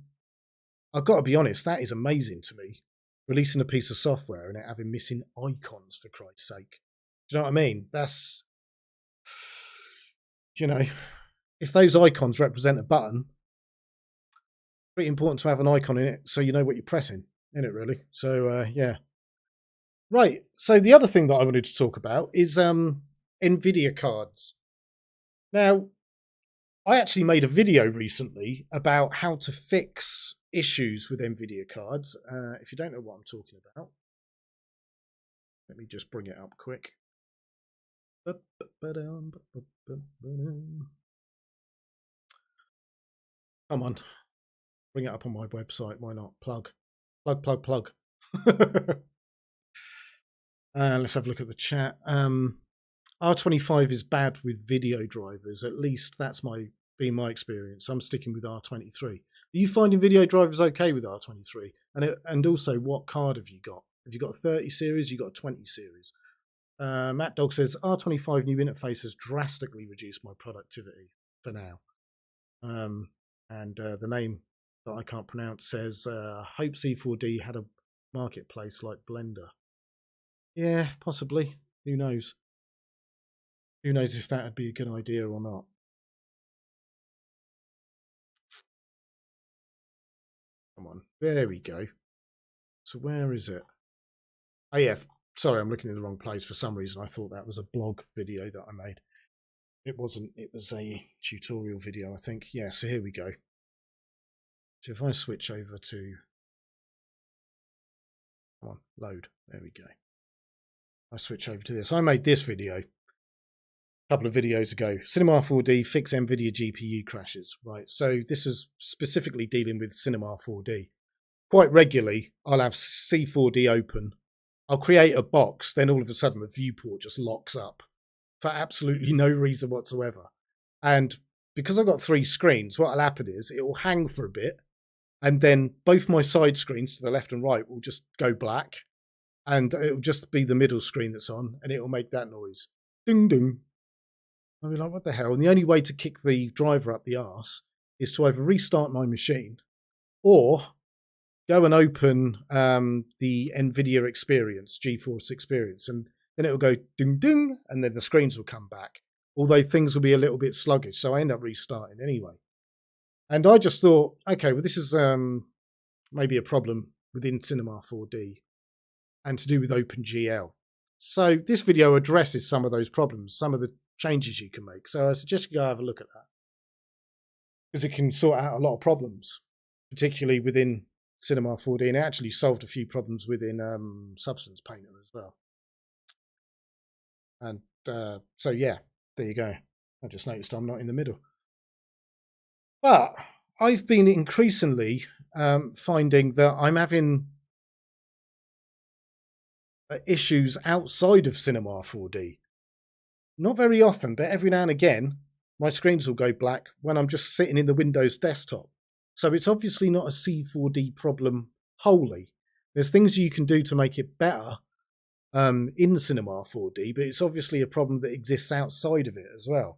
S1: I've got to be honest, that is amazing to me. Releasing a piece of software and it having missing icons, for Christ's sake. Do you know what I mean? That's, if those icons represent a button, pretty important to have an icon in it so you know what you're pressing, isn't it, really? So, yeah. Right, so the other thing that I wanted to talk about is NVIDIA cards. Now, I actually made a video recently about how to fix issues with NVIDIA cards. If you don't know what I'm talking about, let me just bring it up quick. Come on. Bring it up on my website. Why not? Plug. Plug. Let's have a look at the chat. R25 is bad with video drivers. At least that's been my experience. I'm sticking with R23. Are you finding video drivers okay with R23? And also, what card have you got? Have you got a 30 series? You got a 20 series? Matt Dog says R25 new interface has drastically reduced my productivity for now. The name that I can't pronounce says hope C4D had a marketplace like Blender. Yeah, possibly. Who knows? Who knows if that would be a good idea or not? Come on. There we go. So where is it? Oh, yeah. Sorry, I'm looking in the wrong place. For some reason, I thought that was a blog video that I made. It wasn't. It was a tutorial video, I think. Yeah, so here we go. So if I switch over to... Come on, load. There we go. I switch over to this. I made this video a couple of videos ago. Cinema 4D, fix NVIDIA GPU crashes. Right, so this is specifically dealing with Cinema 4D. Quite regularly, I'll have C4D open. I'll create a box, then all of a sudden the viewport just locks up for absolutely no reason whatsoever. And because I've got 3 screens, what will happen is it will hang for a bit, and then both my side screens to the left and right will just go black, and it will just be the middle screen that's on, and it will make that noise. Ding, ding. I'll be like, what the hell? And the only way to kick the driver up the arse is to either restart my machine or go and open the NVIDIA experience, GeForce experience, and then it will go ding, ding, and then the screens will come back, although things will be a little bit sluggish. So I end up restarting anyway. And I just thought, okay, well, this is maybe a problem within Cinema 4D and to do with OpenGL. So this video addresses some of those problems, some of the changes you can make. So I suggest you go have a look at that, because it can sort out a lot of problems, particularly within Cinema 4D, and it actually solved a few problems within Substance Painter as well. And so, yeah, there you go. I just noticed I'm not in the middle. But I've been increasingly finding that I'm having issues outside of Cinema 4D. Not very often, but every now and again, my screens will go black when I'm just sitting in the Windows desktop. So it's obviously not a C4D problem wholly. There's things you can do to make it better in Cinema 4D, but it's obviously a problem that exists outside of it as well.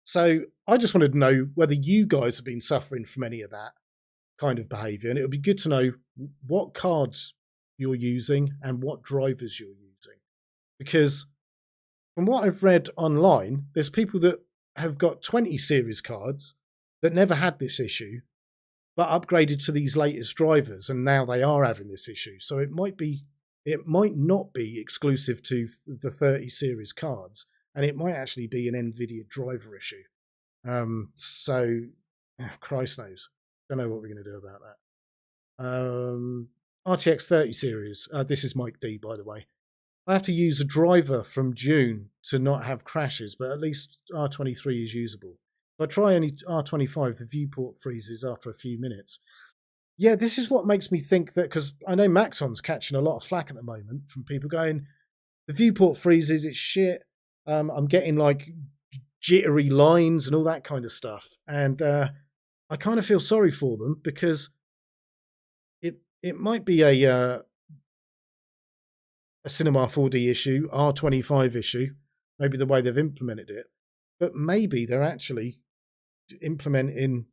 S1: So I just wanted to know whether you guys have been suffering from any of that kind of behavior, and it would be good to know what cards you're using and what drivers you're using. Because from what I've read online, there's people that have got 20 series cards that never had this issue, but upgraded to these latest drivers, and now they are having this issue. So it might not be exclusive to the 30 series cards, and it might actually be an NVIDIA driver issue. Christ knows. Don't know what we're going to do about that. RTX 30 series. This is Mike D, by the way. I have to use a driver from June to not have crashes, but at least R23 is usable. If I try any R25, the viewport freezes after a few minutes. Yeah, this is what makes me think that, because I know Maxon's catching a lot of flack at the moment from people going, the viewport freezes, it's shit. I'm getting like jittery lines and all that kind of stuff. And I kind of feel sorry for them, because it might be a Cinema 4D issue, R25 issue, maybe the way they've implemented it, but maybe they're actually implementing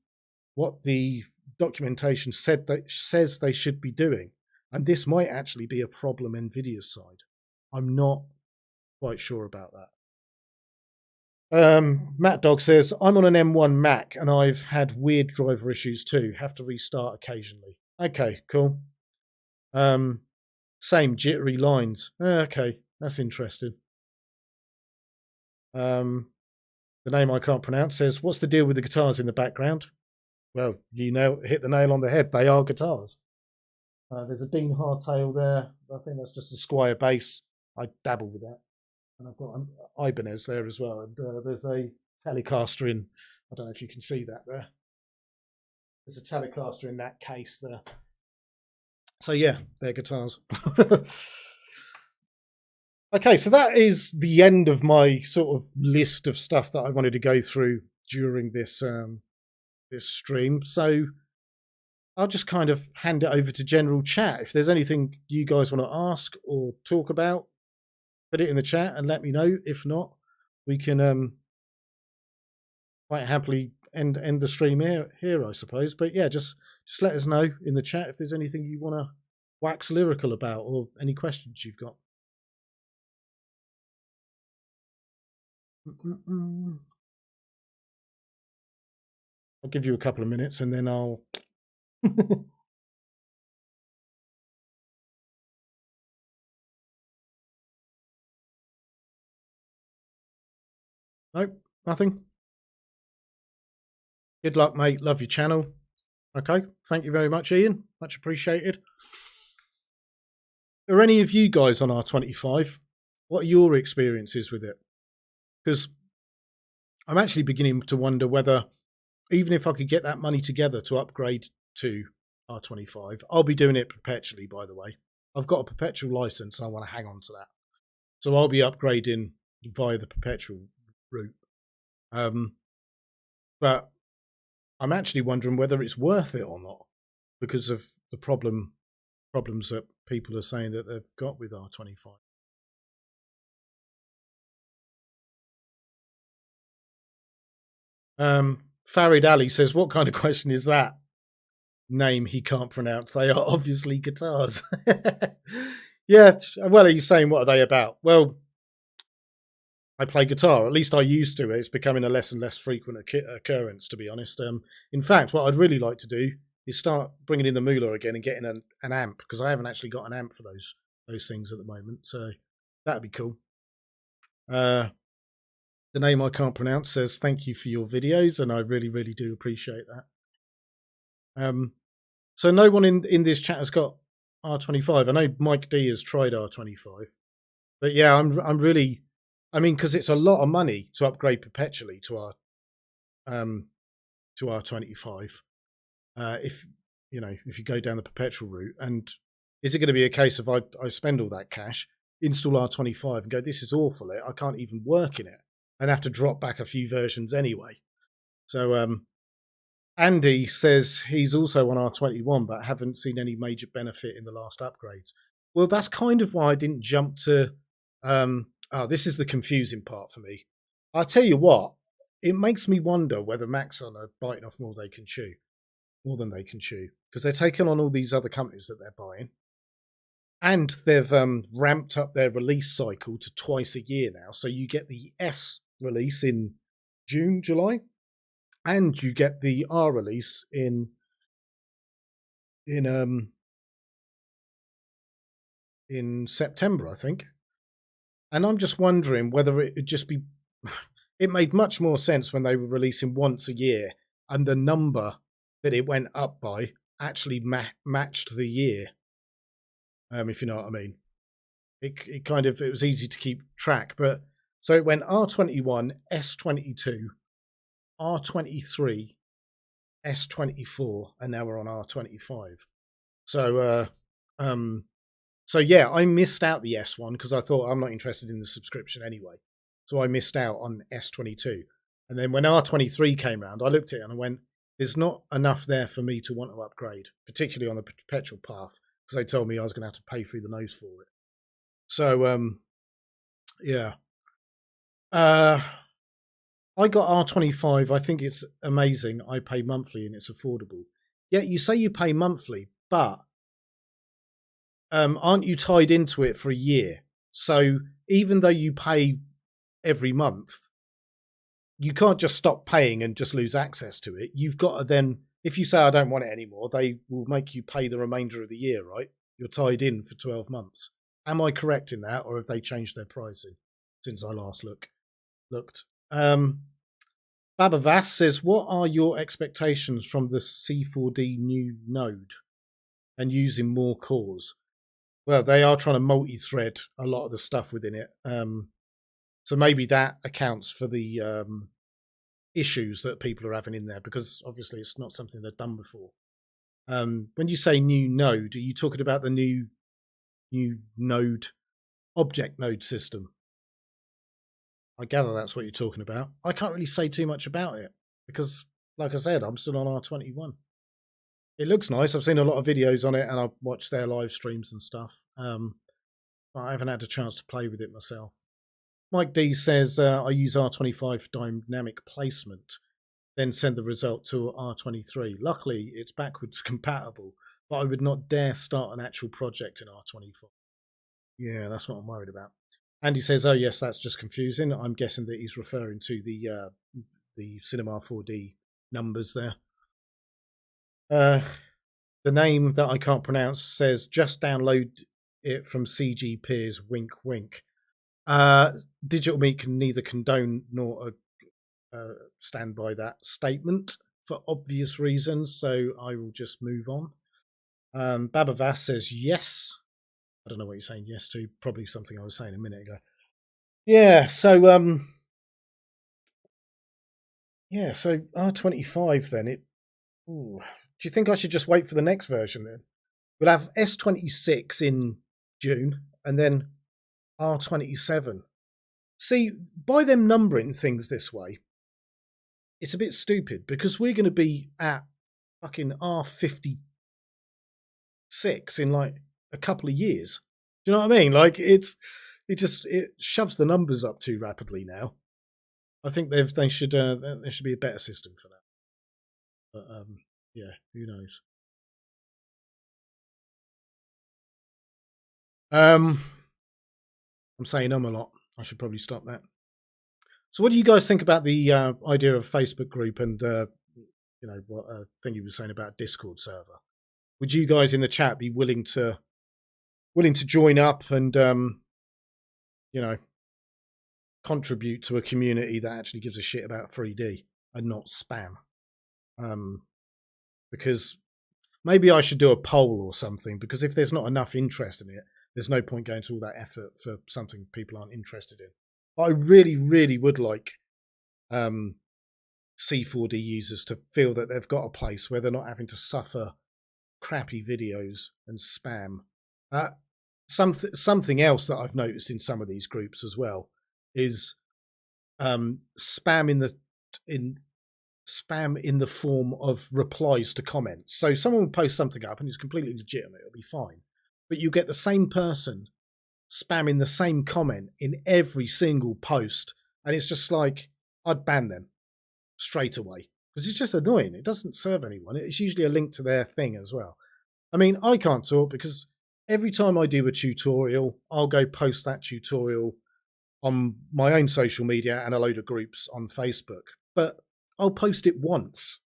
S1: what the documentation says they should be doing, and this might actually be a problem NVIDIA's side. I'm not quite sure about that. Matt Dog says, I'm on an M1 Mac and I've had weird driver issues too. Have to restart occasionally. Okay, cool. Same jittery lines. Okay, that's interesting. The name I can't pronounce says, what's the deal with the guitars in the background? Well, hit the nail on the head. They are guitars. There's a Dean Hardtail there. I think that's just a Squire bass. I dabble with that. And I've got an Ibanez there as well. And there's a Telecaster in. I don't know if you can see that there. There's a Telecaster in that case there. So yeah, they're guitars. Okay, so that is the end of my sort of list of stuff that I wanted to go through during this this stream. So I'll just kind of hand it over to general chat. If there's anything you guys want to ask or talk about, put it in the chat and let me know. If not, we can quite happily end the stream here, I suppose. But yeah, just let us know in the chat if there's anything you want to wax lyrical about or any questions you've got. I'll give you a couple of minutes and then I'll Nope, nothing. Good luck, mate. Love your channel. Okay, thank you very much, Ian. Much appreciated. Are any of you guys on R25? What are your experiences with it? Because I'm actually beginning to wonder whether, even if I could get that money together to upgrade to R25, I'll be doing it perpetually, by the way. I've got a perpetual license and I want to hang on to that. So I'll be upgrading via the perpetual route. But I'm actually wondering whether it's worth it or not because of the problems that people are saying that they've got with R25. Farid Ali says, what kind of question is that? Name he can't pronounce. They are obviously guitars. Yeah, well, he's saying, what are they about? Well, I play guitar. At least I used to. It's becoming a less and less frequent occurrence, to be honest. In fact, what I'd really like to do is start bringing in the moolah again and getting an amp, because I haven't actually got an amp for those things at the moment. So that'd be cool. The name I can't pronounce says, thank you for your videos, and I really, really do appreciate that. So no one in this chat has got R25. I know Mike D has tried R25, but yeah, I'm really, I mean, because it's a lot of money to upgrade perpetually to R25. If you go down the perpetual route, and is it going to be a case of I spend all that cash, install R25, and go, this is awful. I can't even work in it, and have to drop back a few versions anyway. So Andy says he's also on R21, but haven't seen any major benefit in the last upgrades. Well, that's kind of why I didn't jump to. This is the confusing part for me. I'll tell you what, it makes me wonder whether Maxon are biting off more than they can chew, because they're taking on all these other companies that they're buying, and they've ramped up their release cycle to twice a year now. So you get the S release in June, July, and you get the R release in September, I think. And I'm just wondering whether it would just be. It made much more sense when they were releasing once a year, and the number that it went up by actually matched the year. If you know what I mean. It was easy to keep track, but so it went R21, S22, R23, S24, and now we're on R25. So so yeah, I missed out the S1 because I thought I'm not interested in the subscription anyway. So I missed out on S22. And then when R23 came around, I looked at it and I went, there's not enough there for me to want to upgrade, particularly on the perpetual path, because they told me I was going to have to pay through the nose for it. So yeah. I got R25. I think it's amazing. I pay monthly and it's affordable. Yeah, you say you pay monthly, but aren't you tied into it for a year? So even though you pay every month, you can't just stop paying and just lose access to it. You've got to then, if you say I don't want it anymore, they will make you pay the remainder of the year, right? You're tied in for 12 months. Am I correct in that, or have they changed their pricing since I last looked? Baba Vass says, what are your expectations from the C4D new node and using more cores? Well, they are trying to multi-thread a lot of the stuff within it. So maybe that accounts for the issues that people are having in there, because obviously it's not something they've done before. When you say new node, are you talking about the new node, object node system? I gather that's what you're talking about. I can't really say too much about it because, like I said, I'm still on R21. It looks nice. I've seen a lot of videos on it and I've watched their live streams and stuff. But I haven't had a chance to play with it myself. Mike D says, I use R25 dynamic placement, then send the result to R23. Luckily, it's backwards compatible, but I would not dare start an actual project in R25. Yeah, that's what I'm worried about. Andy says, oh, yes, that's just confusing. I'm guessing that he's referring to the Cinema 4D numbers there. The name that I can't pronounce says, just download it from CG Peers, wink, wink. Digital Meat can neither condone nor stand by that statement for obvious reasons, so I will just move on. Baba Vass says, yes. I don't know what you're saying yes to. Probably something I was saying a minute ago. Yeah, so so R25 then. Do you think I should just wait for the next version then? We'll have S26 in June and then R27. See, by them numbering things this way, it's a bit stupid because we're going to be at fucking R56 in like a couple of years. Do you know what I mean? Like it shoves the numbers up too rapidly now. I think there should be a better system for that. But yeah, who knows? I'm saying a lot. I should probably stop that. So what do you guys think about the idea of a Facebook group and what thing you were saying about Discord server? Would you guys in the chat be willing to join up and contribute to a community that actually gives a shit about 3D and not spam? Because maybe I should do a poll or something, because if there's not enough interest in it, there's no point going to all that effort for something people aren't interested in. I really, really would like C4D users to feel that they've got a place where they're not having to suffer crappy videos and spam. Something else that I've noticed in some of these groups as well is spam in the form of replies to comments. So someone will post something up and it's completely legitimate, it'll be fine. But you get the same person spamming the same comment in every single post, and it's just like, I'd ban them straight away because it's just annoying. It doesn't serve anyone. It's usually a link to their thing as well. I mean, I can't talk because every time I do a tutorial, I'll go post that tutorial on my own social media and a load of groups on Facebook, but I'll post it once.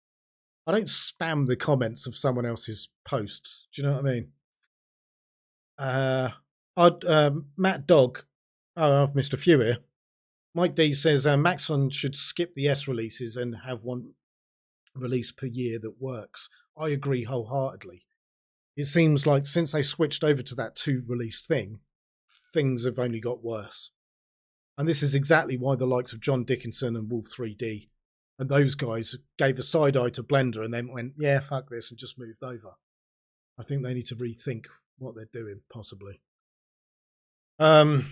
S1: I don't spam the comments of someone else's posts. Do you know what I mean? Matt Dog, I've missed a few here. Mike D says Maxon should skip the S releases and have one release per year that works. I agree wholeheartedly. It seems like since they switched over to that 2 release thing, things have only got worse. And this is exactly why the likes of John Dickinson and Wolf 3D and those guys gave a side eye to Blender and then went, yeah, fuck this, and just moved over. I think they need to rethink what they're doing, possibly. Or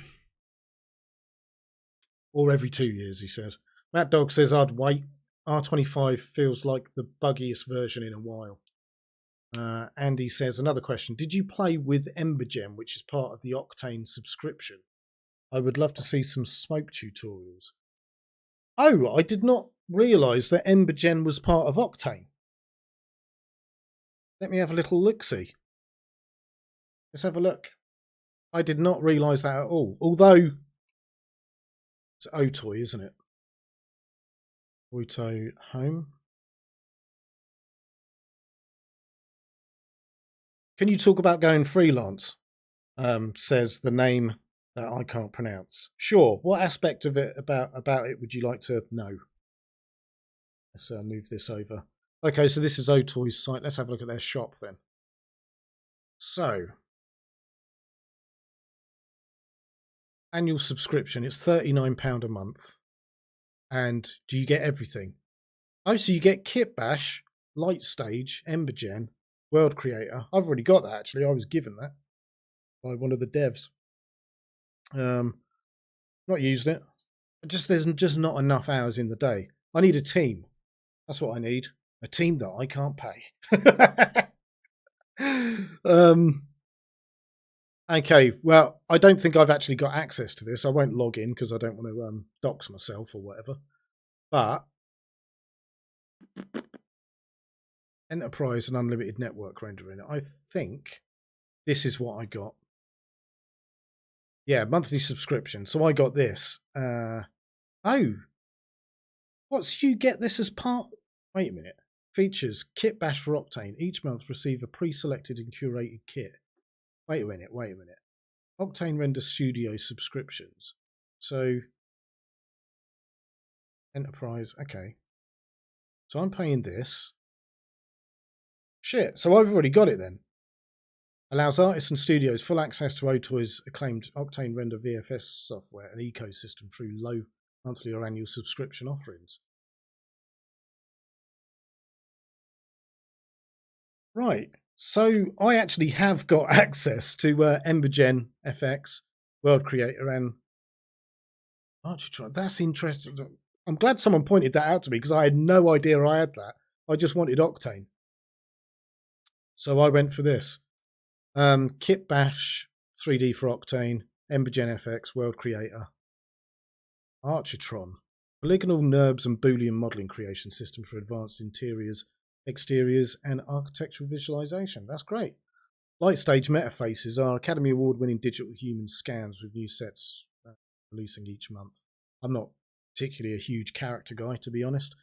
S1: every 2 years, he says. Matt Dog says, I'd wait. R25 feels like the buggiest version in a while. Andy says, another question. Did you play with Embergen, which is part of the Octane subscription? I would love to see some smoke tutorials. Oh, I did not realise that Embergen was part of Octane. Let me have a little look-see. Let's have a look. I did not realise that at all. Although, it's Otoy, isn't it? Oto Home. Can you talk about going freelance? Says the name that I can't pronounce. Sure. What aspect of it about it would you like to know? Let's move this over. Okay, so this is Otoy's site. Let's have a look at their shop then. So, annual subscription. It's £39 a month. And do you get everything? Oh, so you get Kit Bash, Light Stage, Embergen, World Creator. I've already got that, actually. I was given that by one of the devs. Not used it. There's just not enough hours in the day. I need a team. That's what I need. A team that I can't pay. Okay, well, I don't think I've actually got access to this. I won't log in because I don't want to dox myself or whatever. But Enterprise and Unlimited Network Rendering. I think this is what I got. Yeah, monthly subscription. So I got this. Oh, what's you get this as part? Wait a minute. Features Kit Bash for Octane. Each month receive a pre-selected and curated kit. Wait a minute. Octane Render Studio subscriptions. So Enterprise. Okay. So I'm paying this. Shit. So I've already got it then. Allows artists and studios full access to Otoy's acclaimed Octane Render VFS software and ecosystem through low monthly or annual subscription offerings. Right. So I actually have got access to Embergen FX, World Creator, and Architron. That's interesting. I'm glad someone pointed that out to me because I had no idea I had that. I just wanted Octane. So I went for this. Kit Bash 3D for Octane, Embergen FX, World Creator, Architron, polygonal NURBS and Boolean modeling creation system for advanced interiors, exteriors, and architectural visualization. That's great. Light Stage Metafaces are Academy Award-winning digital human scans with new sets releasing each month. I'm not particularly a huge character guy, to be honest.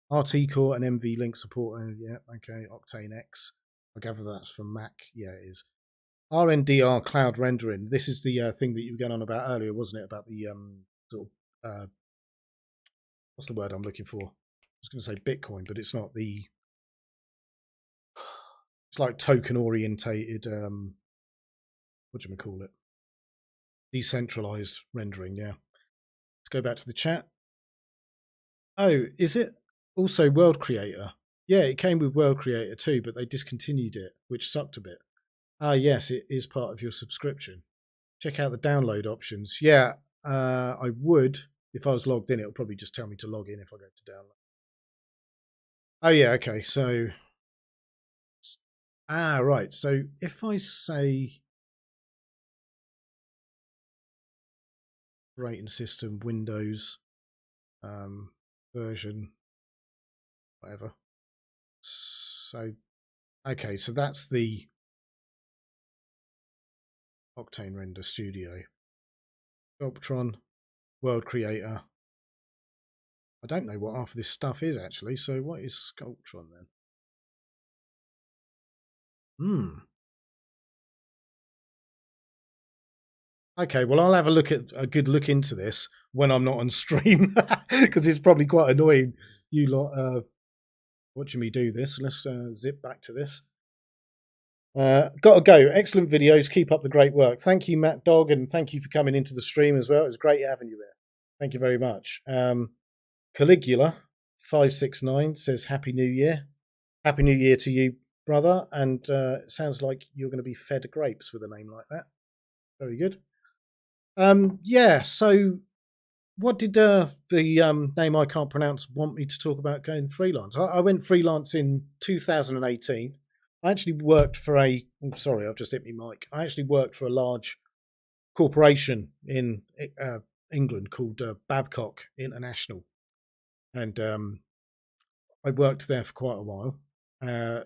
S1: RT Core and MV Link support. Yeah, okay. Octane X. I gather that's for Mac. Yeah, it is. RNDR cloud rendering. This is the thing that you were going on about earlier, wasn't it? About the sort of what's the word I'm looking for? I was going to say Bitcoin, but it's not. It's like token orientated. What do you call it? Decentralized rendering. Yeah. Let's go back to the chat. Oh, is it also World Creator? Yeah, it came with World Creator too, but they discontinued it, which sucked a bit. Ah, yes, it is part of your subscription. Check out the download options. Yeah, I would. If I was logged in, it'll probably just tell me to log in if I go to download. Oh, yeah, okay. So, right. So if I say operating system, Windows, version, whatever. So, okay, so that's the Octane Render Studio. Sculptron, World Creator. I don't know what half of this stuff is actually. So what is Sculptron then? Okay, well I'll have a good look into this when I'm not on stream because it's probably quite annoying. You lot watching me do this. Let's zip back to this. Gotta go. Excellent videos. Keep up the great work. Thank you, Matt Dog, and thank you for coming into the stream as well. It was great having you there. Thank you very much. Caligula 569 says Happy New Year. Happy New Year to you, brother. And it sounds like you're going to be fed grapes with a name like that. Very good. Yeah. So, what did the name I can't pronounce want me to talk about going freelance? I went freelance in 2018. I actually worked for a. Oh, sorry, I've just hit my mic. I actually worked for a large corporation in England called Babcock International, and I worked there for quite a while.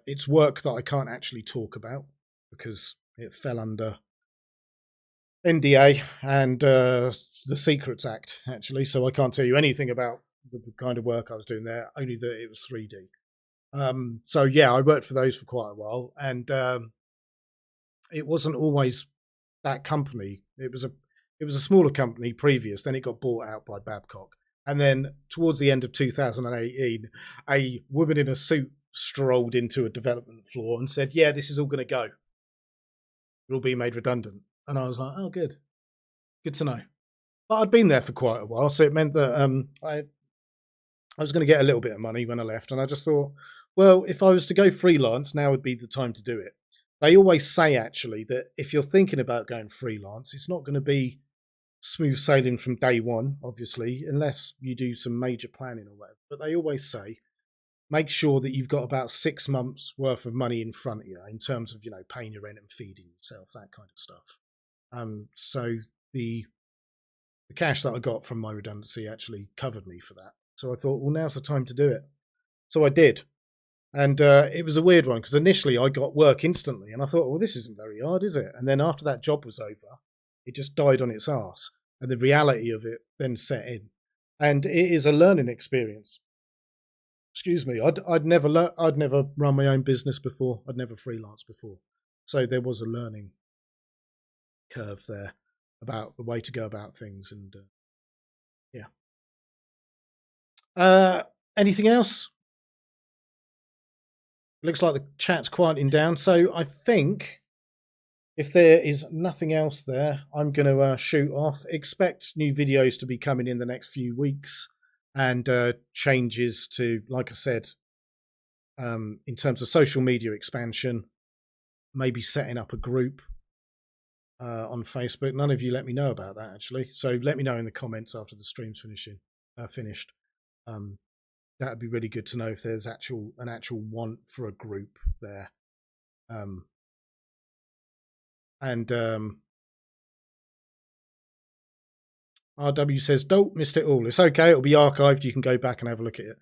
S1: It's work that I can't actually talk about because it fell under NDA and the Secrets Act, actually. So I can't tell you anything about the kind of work I was doing there, only that it was 3D. So yeah, I worked for those for quite a while, and it wasn't always that company. It was a smaller company previous. Then it got bought out by Babcock, and then towards the end of 2018, a woman in a suit strolled into a development floor and said, "Yeah, this is all going to go. It'll be made redundant." And I was like, "Oh, good to know." But I'd been there for quite a while, so it meant that I was going to get a little bit of money when I left, and I just thought, well, if I was to go freelance, now would be the time to do it. They always say, actually, that if you're thinking about going freelance, it's not going to be smooth sailing from day one, obviously, unless you do some major planning or whatever. But they always say, make sure that you've got about 6 months worth of money in front of you in terms of, paying your rent and feeding yourself, that kind of stuff. So the cash that I got from my redundancy actually covered me for that. So I thought, well, now's the time to do it. So I did. And it was a weird one because initially I got work instantly and I thought, well, this isn't very hard, is it? And then after that job was over, it just died on its arse. And the reality of it then set in. And it is a learning experience. Excuse me, I'd never run my own business before. I'd never freelanced before. So there was a learning curve there about the way to go about things. And anything else? Looks like the chat's quieting down. So I think if there is nothing else there, I'm going to shoot off. Expect new videos to be coming in the next few weeks and changes to, like I said, in terms of social media expansion, maybe setting up a group on Facebook. None of you let me know about that, actually. So let me know in the comments after the stream's finished. That'd be really good to know if there's an actual want for a group there. RW says, don't miss it all. It's okay. It'll be archived. You can go back and have a look at it.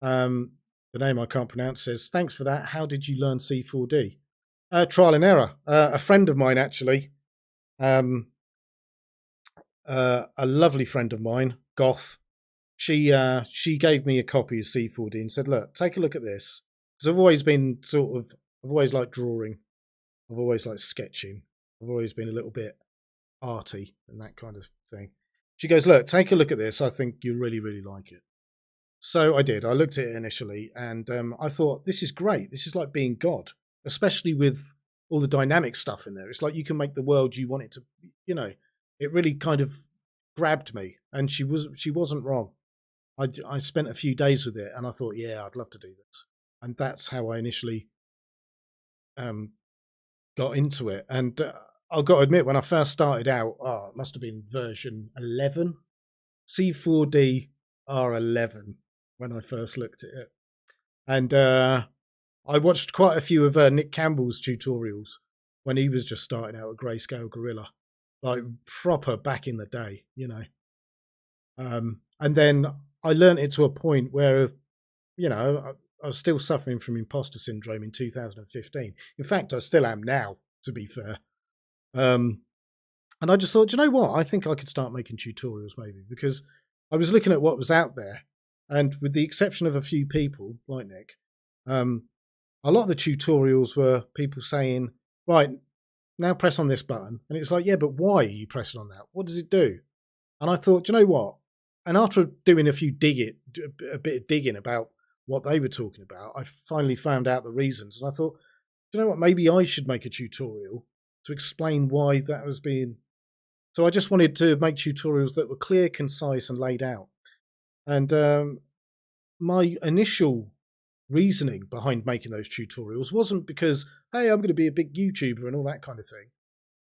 S1: The name I can't pronounce says, thanks for that. How did you learn C4D? Trial and error. A friend of mine, actually, a lovely friend of mine, Goth, she gave me a copy of C4D and said, look, take a look at this. Because I've always liked drawing. I've always liked sketching. I've always been a little bit arty and that kind of thing. She goes, look, take a look at this. I think you'll really, really like it. So I did. I looked at it initially and I thought, this is great. This is like being God, especially with all the dynamic stuff in there. It's like you can make the world you want it to, it really kind of grabbed me. And she wasn't wrong. I spent a few days with it and I thought, yeah, I'd love to do this. And that's how I initially got into it. And I've got to admit, when I first started out, it must have been version 11, C4D R11 when I first looked at it. And I watched quite a few of Nick Campbell's tutorials when he was just starting out at Grayscale Gorilla, like proper back in the day, And then I learned it to a point where, I was still suffering from imposter syndrome in 2015. In fact, I still am now, to be fair. And I just thought, you know what? I think I could start making tutorials maybe, because I was looking at what was out there. And with the exception of a few people like Nick, a lot of the tutorials were people saying, right, now press on this button. And it's like, yeah, but why are you pressing on that? What does it do? And I thought, you know what? And after doing a bit of digging about what they were talking about, I finally found out the reasons. And I thought, you know what? Maybe I should make a tutorial to explain why that was being. So I just wanted to make tutorials that were clear, concise, and laid out. And my initial reasoning behind making those tutorials wasn't because, hey, I'm going to be a big YouTuber and all that kind of thing.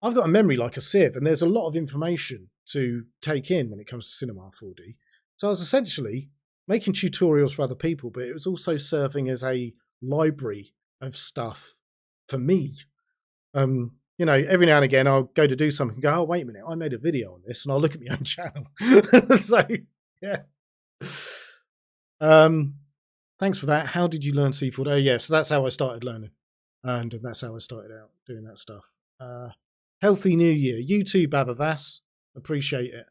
S1: I've got a memory like a sieve, and there's a lot of information to take in when it comes to Cinema 4D. So I was essentially making tutorials for other people, but it was also serving as a library of stuff for me. Every now and again I'll go to do something and go, oh, wait a minute, I made a video on this, and I'll look at my own channel. So, yeah. Thanks for that. How did you learn C4D? Oh, yeah, so that's how I started learning. And that's how I started out doing that stuff. Healthy New Year. You too, Babavas. Appreciate it.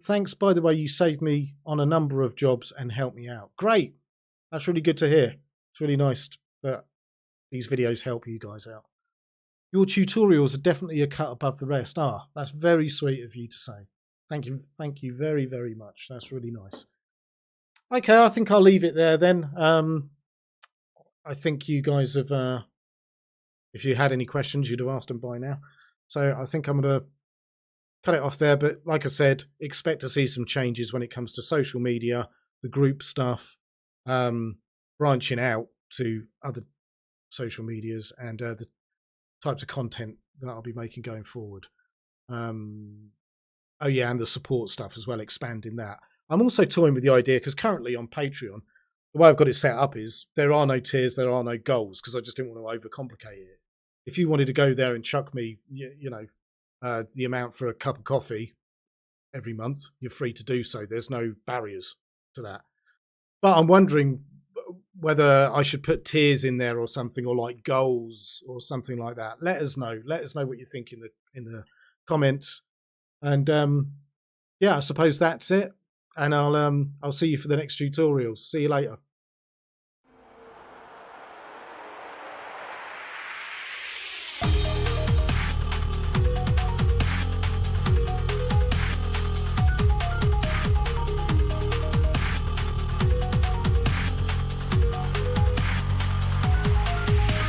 S1: Thanks, by the way, you saved me on a number of jobs and helped me out. Great. That's really good to hear. It's really nice that these videos help you guys out. Your tutorials are definitely a cut above the rest. That's very sweet of you to say. Thank you very, very much. That's really nice. Okay, I think I'll leave it there then. I think you guys have, if you had any questions, you'd have asked them by now. So I think I'm going to cut it off there. But like I said, expect to see some changes when it comes to social media, the group stuff, branching out to other social medias, and the types of content that I'll be making going forward. Oh yeah, and the support stuff as well, expanding that. I'm also toying with the idea, because currently on Patreon, the way I've got it set up is there are no tiers, there are no goals, because I just didn't want to overcomplicate it. If you wanted to go there and chuck me, the amount for a cup of coffee every month, you're free to do so. There's no barriers to that. But I'm wondering whether I should put tiers in there or something, or like goals or something like that. Let us know. Let us know what you think in the comments. And yeah, I suppose that's it. And I'll see you for the next tutorial. See you later.